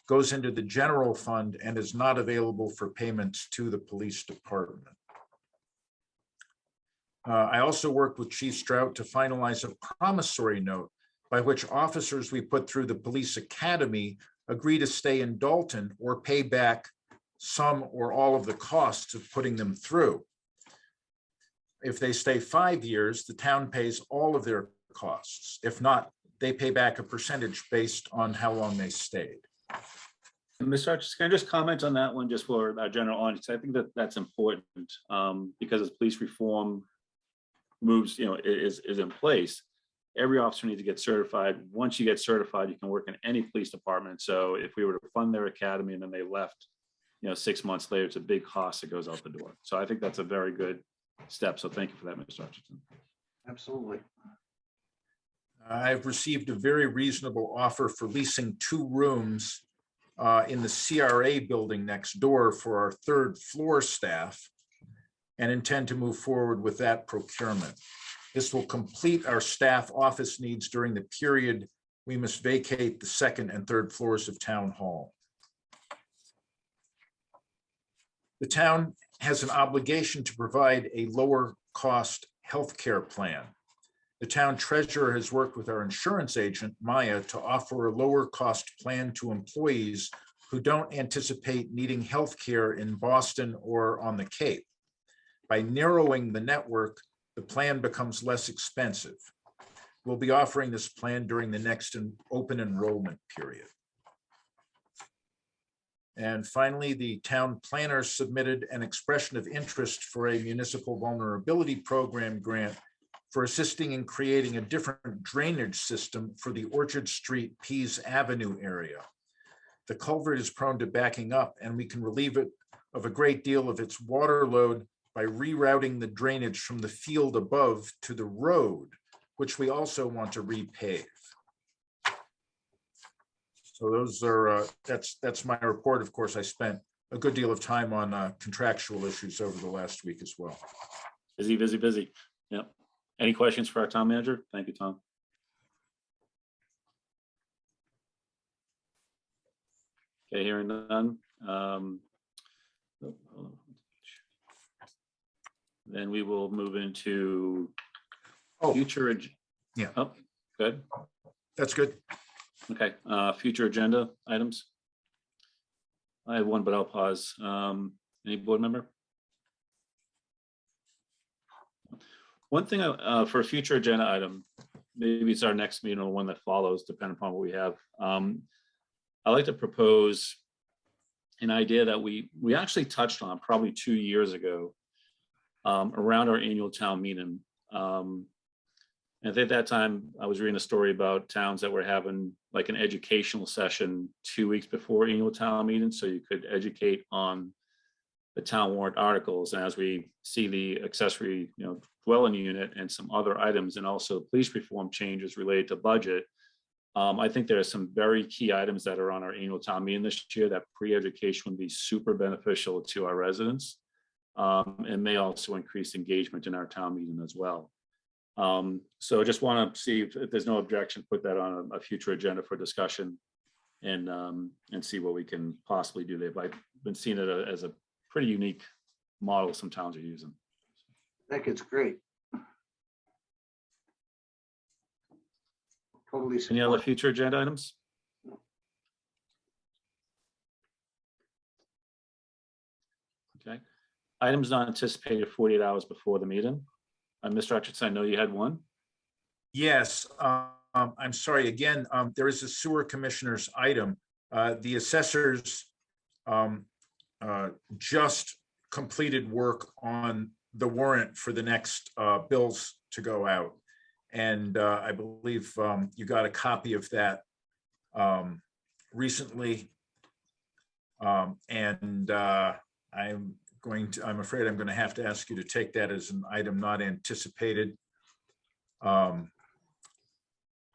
goes into the general fund and is not available for payments to the police department. I also worked with Chief Strout to finalize a promissory note by which officers we put through the police academy agree to stay in Dalton or pay back some or all of the costs of putting them through. If they stay 5 years, the town pays all of their costs. If not, they pay back a percentage based on how long they stayed. Mr. Hutchinson, can I just comment on that one just for our general audience? I think that that's important because as police reform moves, is in place, every officer needs to get certified. Once you get certified, you can work in any police department. So if we were to fund their academy and then they left, 6 months later, it's a big cost that goes out the door. So I think that's a very good step. So thank you for that, Mr. Hutchinson. Absolutely. I've received a very reasonable offer for leasing 2 rooms in the CRA building next door for our 3rd floor staff, and intend to move forward with that procurement. This will complete our staff office needs during the period we must vacate the 2nd and 3rd floors of Town Hall. The town has an obligation to provide a lower cost healthcare plan. The town treasurer has worked with our insurance agent, Maya, to offer a lower cost plan to employees who don't anticipate needing healthcare in Boston or on the Cape. By narrowing the network, the plan becomes less expensive. We'll be offering this plan during the next open enrollment period. And finally, the town planner submitted an expression of interest for a municipal vulnerability program grant for assisting in creating a different drainage system for the Orchard Street Pease Avenue area. The culvert is prone to backing up, and we can relieve it of a great deal of its water load by rerouting the drainage from the field above to the road, which we also want to repave. So those are, that's my report. Of course, I spent a good deal of time on contractual issues over the last week as well. Busy, busy, busy. Yep. Any questions for our town manager? Thank you, Tom. Okay, hearing none. Then we will move into future. Yeah. Oh, good. That's good. Okay, future agenda items. I have one, but I'll pause. Any board member? One thing for a future agenda item, maybe it's our next meeting or one that follows, depending upon what we have. I'd like to propose an idea that we actually touched on probably 2 years ago around our annual town meeting. And at that time, I was reading a story about towns that were having like an educational session 2 weeks before annual town meeting, so you could educate on the town warrant articles. And as we see the accessory, dwelling unit and some other items, and also police reform changes related to budget, I think there are some very key items that are on our annual town meeting this year that pre-education would be super beneficial to our residents. And may also increase engagement in our town meeting as well. So I just want to see if there's no objection, put that on a future agenda for discussion and see what we can possibly do there. But I've been seeing it as a pretty unique model some towns are using. I think it's great. Totally. Any other support. future agenda items? Okay. Items not anticipated 48 hours before the meeting. Mr. Hutchinson, I know you had one. Yes, I'm sorry, again, there is a sewer commissioner's item. The assessors just completed work on the warrant for the next bills to go out. And I believe you got a copy of that recently. I'm afraid I'm going to have to ask you to take that as an item not anticipated.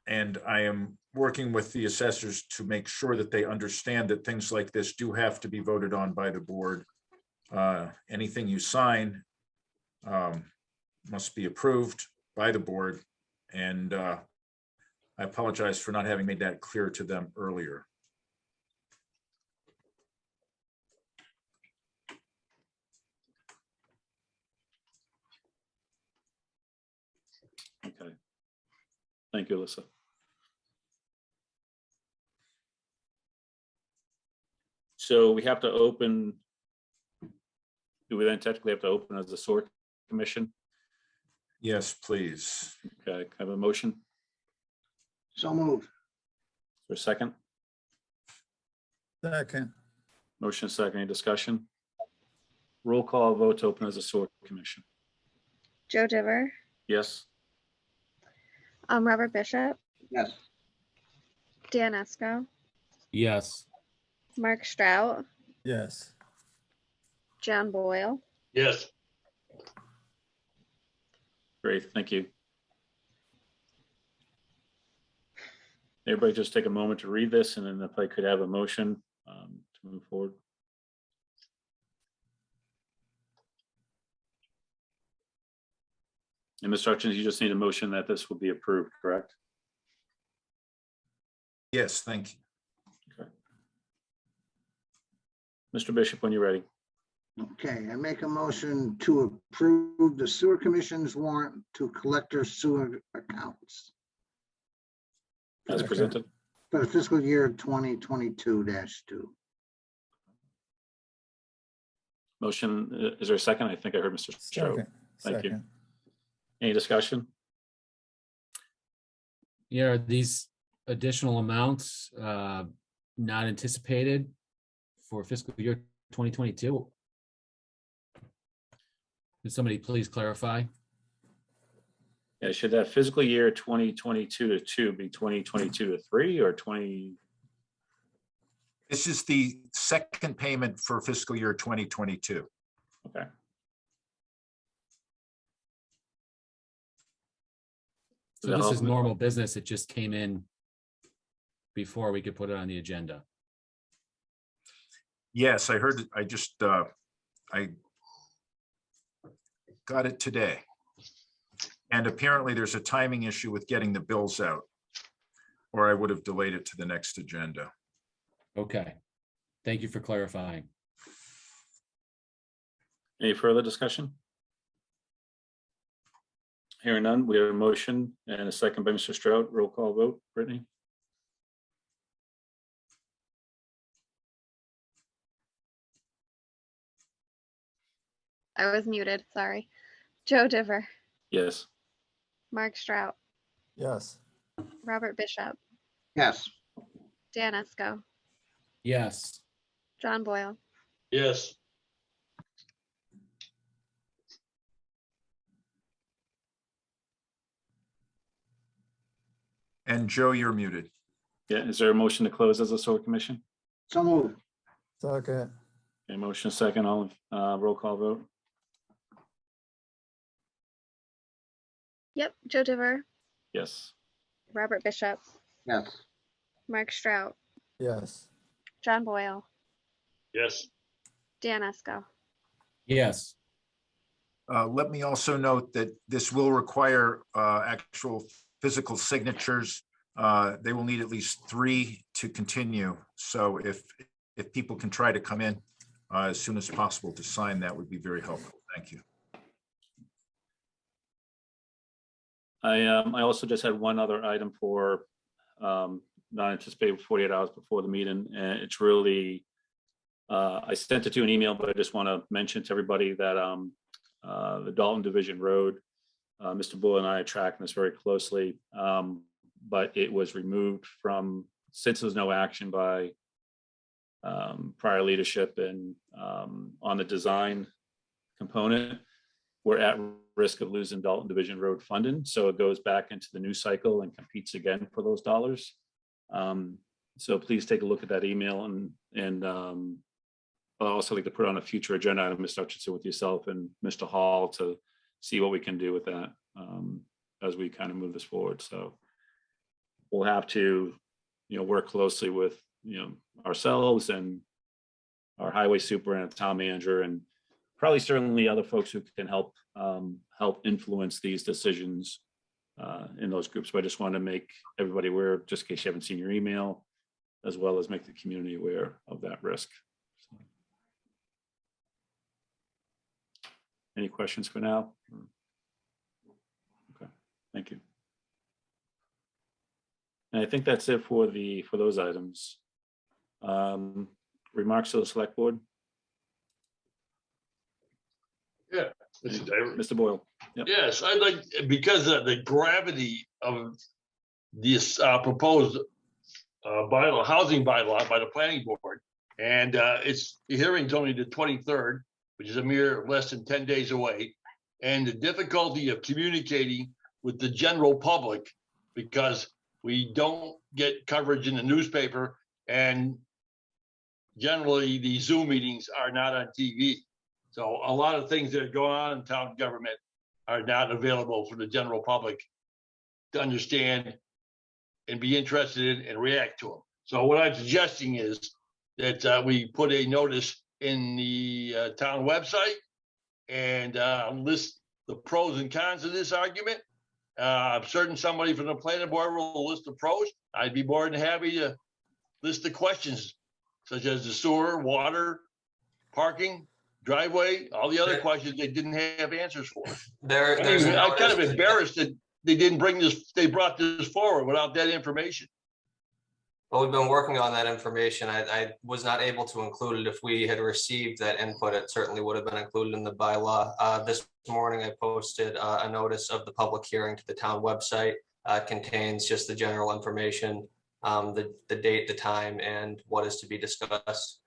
And I am working with the assessors to make sure that they understand that things like this do have to be voted on by the board. Anything you sign must be approved by the board. And I apologize for not having made that clear to them earlier. Okay. Thank you, Alyssa. So we have to open, do we then technically have to open as a sort commission? Yes, please. Okay, can I have a motion? So moved. For a second? Second. Motion second, any discussion? Roll call vote to open as a sort commission. Joe Diver, Yes? Robert Bishop, Yes. Dan Esco, Yes. Mark Strout, Yes. John Boyle, Yes. Great, thank you. Everybody just take a moment to read this, and then if I could have a motion to move forward. And Mr. Hutchins, you just need a motion that this will be approved, correct? Yes, thank you. Okay. Mr. Bishop, when you're ready. Okay, I make a motion to approve the sewer commission's warrant to collector sewer accounts As presented. for the fiscal year 2022-2. Motion, is there a second? I think I heard Mr. Stroh. Second. Thank you. Second. Any discussion? Yeah, are these additional amounts not anticipated for fiscal year 2022? Could somebody please clarify? Yeah, should that fiscal year 2022-2 be 2022-3 or 20? This is the second payment for fiscal year 2022. Okay. So this is normal business. It just came in before we could put it on the agenda. Yes, I heard, I got it today. And apparently there's a timing issue with getting the bills out, or I would have delayed it to the next agenda. Okay. Thank you for clarifying. Any further discussion? Hearing none, we have a motion and a second by Mr. Strout. Roll call vote. Brittany? I was muted, sorry. Joe Diver, Yes. Mark Strout, Yes. Robert Bishop, Yes. Dan Esco, Yes. John Boyle, Yes. And Joe, you're muted. Yeah, is there a motion to close as a sort commission? So moved. Second. A motion second, all roll call vote. yep, Joe Diver, Yes. Robert Bishop, Yes. Mark Strout, Yes. John Boyle, Yes. Dan Esco. Yes. Let me also note that this will require actual physical signatures. They will need at least 3 to continue. So if people can try to come in as soon as possible to sign, that would be very helpful. Thank you. I also just had one other item for not anticipated 48 hours before the meeting, and it's really I sent it to an email, but I just want to mention to everybody that the Dalton Division Road, Mr. Bull and I are tracking this very closely, but it was removed from, since there's no action by prior leadership and on the design component, we're at risk of losing Dalton Division Road funding. So it goes back into the new cycle and competes again for those dollars. So please take a look at that email, and I'd also like to put on a future agenda item, Mr. Hutchinson, with yourself and Mr. Hall to see what we can do with that as we kind of move this forward. So we'll have to, work closely with, ourselves and our highway super and town manager, and probably certainly other folks who can help influence these decisions in those groups. But I just want to make everybody aware, just in case you haven't seen your email, as well as make the community aware of that risk. So. Any questions for now? Okay, thank you. And I think that's it for those items. Remarks to the select board? Yeah. Mr. Boyle. Yep. Yes, I'd like, because of the gravity of this proposed bylaw, housing bylaw by the planning board, and it's the hearing's only the 23rd, which is a mere less than 10 days away, and the difficulty of communicating with the general public because we don't get coverage in the newspaper, and generally the Zoom meetings are not on TV. So a lot of things that go on in town government are not available for the general public to understand and be interested in and react to them. So what I'm suggesting is that we put a notice in the town website and list the pros and cons of this argument. I'm certain somebody from the planning board will list the pros. I'd be more than happy to list the questions, such as the sewer, water, parking, driveway, all the other questions they didn't have answers for. I'm kind of embarrassed that they didn't bring this, they brought this forward without that information. Well, we've been working on that information. I was not able to include it. If we had received that input, it certainly would have been included in the bylaw. This morning, I posted a notice of the public hearing to the town website. Contains just the general information, the date, the time, and what is to be discussed.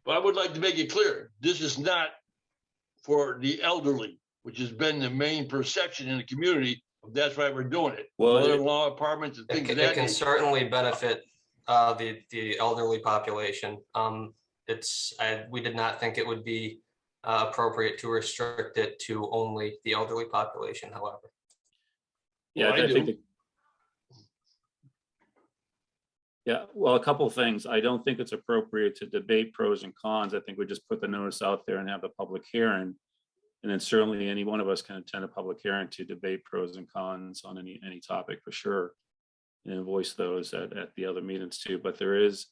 But I would like to make it clear, this is not for the elderly, which has been the main perception in the community. That's why we're doing it. Well, mother-in-law apartments and things of that It can nature. certainly benefit the elderly population. We did not think it would be appropriate to restrict it to only the elderly population, however. Yeah, Well, I think yeah, well, a couple of things. I don't think it's appropriate to debate pros and cons. I think we just put the notice out there and have the public hearing. And then certainly any one of us can attend a public hearing to debate pros and cons on any topic for sure. And voice those at the other meetings too. But there's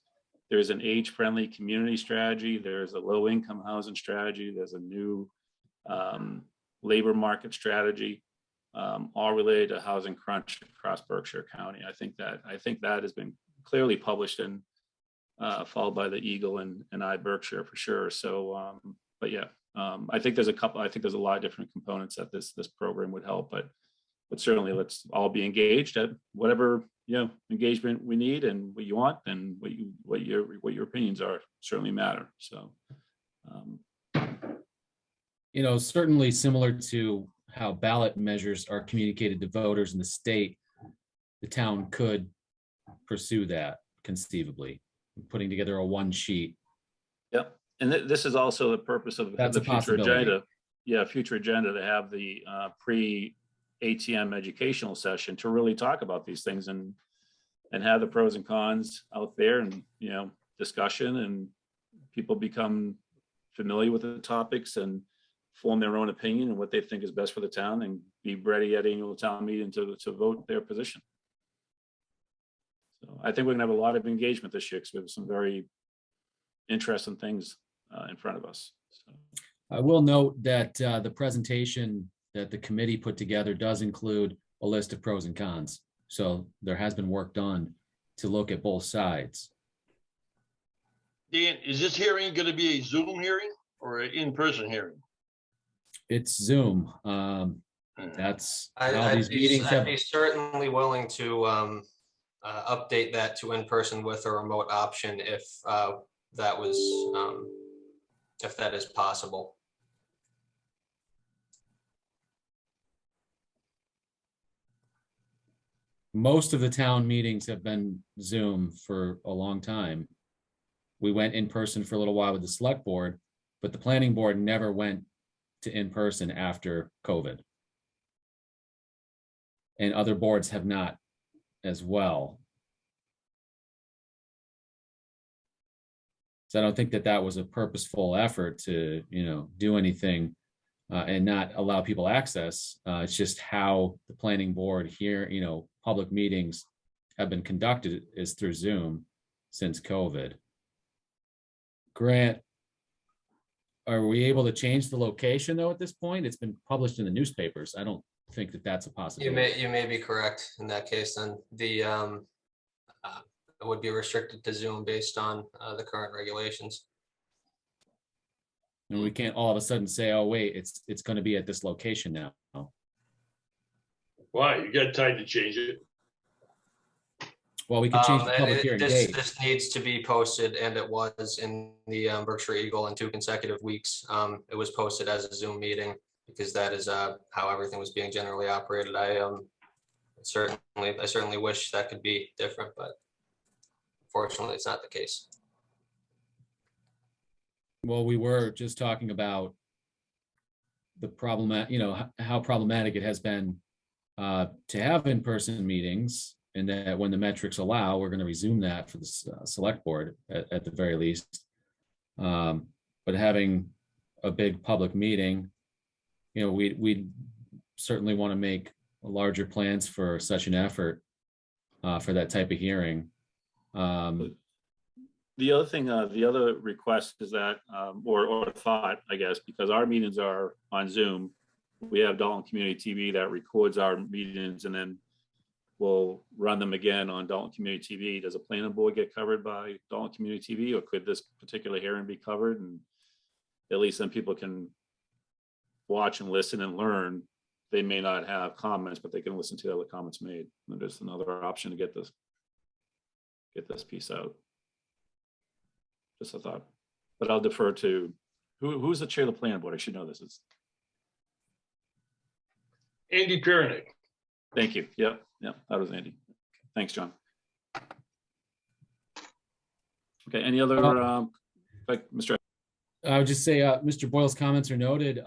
an age-friendly community strategy. There's a low-income housing strategy. There's a new labor market strategy, all related to housing crunch across Berkshire County. I think that has been clearly published and followed by the Eagle and Berkshire for sure. So, but yeah, I think there's a lot of different components that this program would help, but certainly let's all be engaged at whatever engagement we need and what you want and what your opinions are certainly matter. So, certainly similar to how ballot measures are communicated to voters in the state, the town could pursue that conceivably, putting together a one sheet. Yep. And this is also the purpose of That's the a future possibility. agenda. Yeah, future agenda to have the ATM educational session to really talk about these things and have the pros and cons out there and, you know, discussion, and people become familiar with the topics and form their own opinion and what they think is best for the town, and be ready at annual town meeting to vote their position. So I think we're gonna have a lot of engagement this year because we have some very interesting things in front of us. So. I will note that the presentation that the committee put together does include a list of pros and cons. So there has been work done to look at both sides. Dan, is this hearing going to be a Zoom hearing or an in-person hearing? It's Zoom. That's how these meetings I'd have. be certainly willing to update that to in-person with a remote option if that was, if that is possible. Most of the town meetings have been Zoom for a long time. We went in person for a little while with the select board, but the planning board never went to in person after COVID. And other boards have not as well. So I don't think that that was a purposeful effort to, you know, do anything and not allow people access. It's just how the planning board here, you know, public meetings have been conducted is through Zoom since COVID. Grant, are we able to change the location though at this point? It's been published in the newspapers. I don't think that that's a possibility. You may be correct in that case. Then the it would be restricted to Zoom based on the current regulations. And we can't all of a sudden say, oh wait, it's going to be at this location now. Why? You got time to change it. Well, we could change the public hearing date. This needs to be posted, and it was in the Berkshire Eagle in 2 consecutive weeks. It was posted as a Zoom meeting because that is how everything was being generally operated. I certainly wish that could be different, but unfortunately, it's not the case. Well, we were just talking about the problem, you know, how problematic it has been to have in-person meetings, and that when the metrics allow, we're going to resume that for the select board at the very least. But having a big public meeting, you know, we certainly want to make larger plans for such an effort for that type of hearing. The other thing, the other request is that, or thought, I guess, because our meetings are on Zoom, we have Dalton Community TV that records our meetings, and then we'll run them again on Dalton Community TV. Does a planning board get covered by Dalton Community TV, or could this particular hearing be covered? And at least then people can watch and listen and learn. They may not have comments, but they can listen to the other comments made. And there's another option to get this piece out. Just a thought, but I'll defer to who's the chair of the planning board. I should know this. It's Andy Piernick. Thank you. Yep, that was Andy. Thanks, John. Okay, any other, like Mr. I would just say, Mr. Boyle's comments are noted,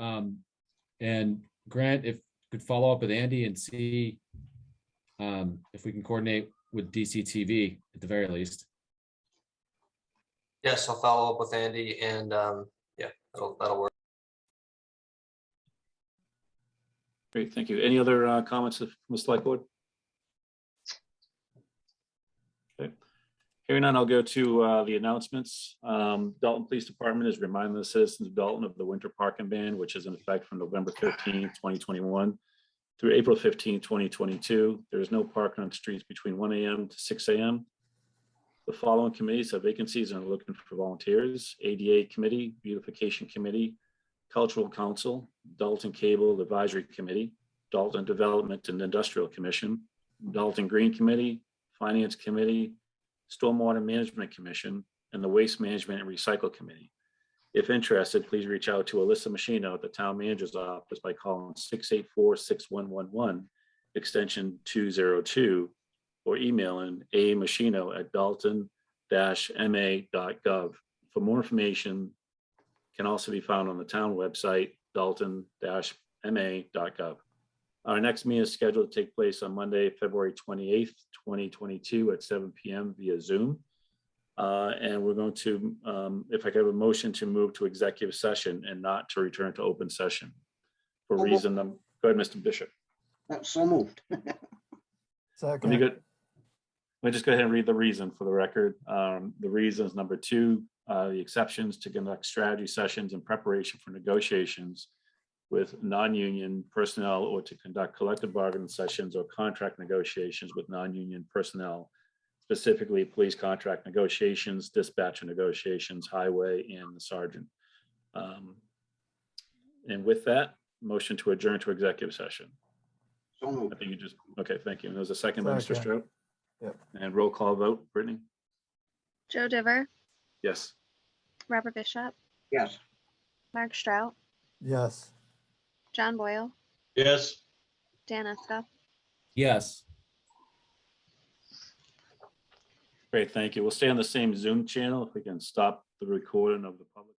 and Grant, if you could follow up with Andy and see if we can coordinate with DCTV at the very least. Yes, I'll follow up with Andy, and yeah, that'll work. Great, thank you. Any other comments from the select board? Okay. Hearing none, I'll go to the announcements. Dalton Police Department is reminding the citizens of Dalton of the winter parking ban, which is in effect from November 13, 2021 through April 15, 2022. There is no parking on streets between 1 a.m. to 6 a.m. The following committees have vacancies and are looking for volunteers: ADA Committee, Beautification Committee, Cultural Council, Dalton Cable Advisory Committee, Dalton Development and Industrial Commission, Dalton Green Committee, Finance Committee, Stormwater Management Commission, and the Waste Management and Recycle Committee. If interested, please reach out to Alyssa Machino at the Town Manager's Office by calling 684-6111, extension 202, or emailing amachino@dalton-ma.gov. For more information, can also be found on the town website, dalton-ma.gov. Our next meeting is scheduled to take place on Monday, February 28th, 2022 at 7 p.m. via Zoom. And we're going to, if I could have a motion to move to executive session and not to return to open session. For So moved. reason, go ahead, Mr. Bishop. So moved. Let me just go ahead and read the reason for the record. The reason is number 2, the exceptions to conduct strategy sessions in preparation for negotiations with non-union personnel or to conduct collective bargaining sessions or contract negotiations with non-union personnel, specifically police contract negotiations, dispatcher negotiations, highway, and the sergeant. And with that, motion to adjourn to executive session. So moved. I think you just, okay, thank you. And there's a second by Mr. Second. Strout. Yep. And roll call vote, Brittany? Joe Diver, Yes. Robert Bishop, Yes. Mark Strout, Yes. John Boyle, Yes. Dan Eska. Yes. Great, thank you. We'll stay on the same Zoom channel if we can stop the recording of the public.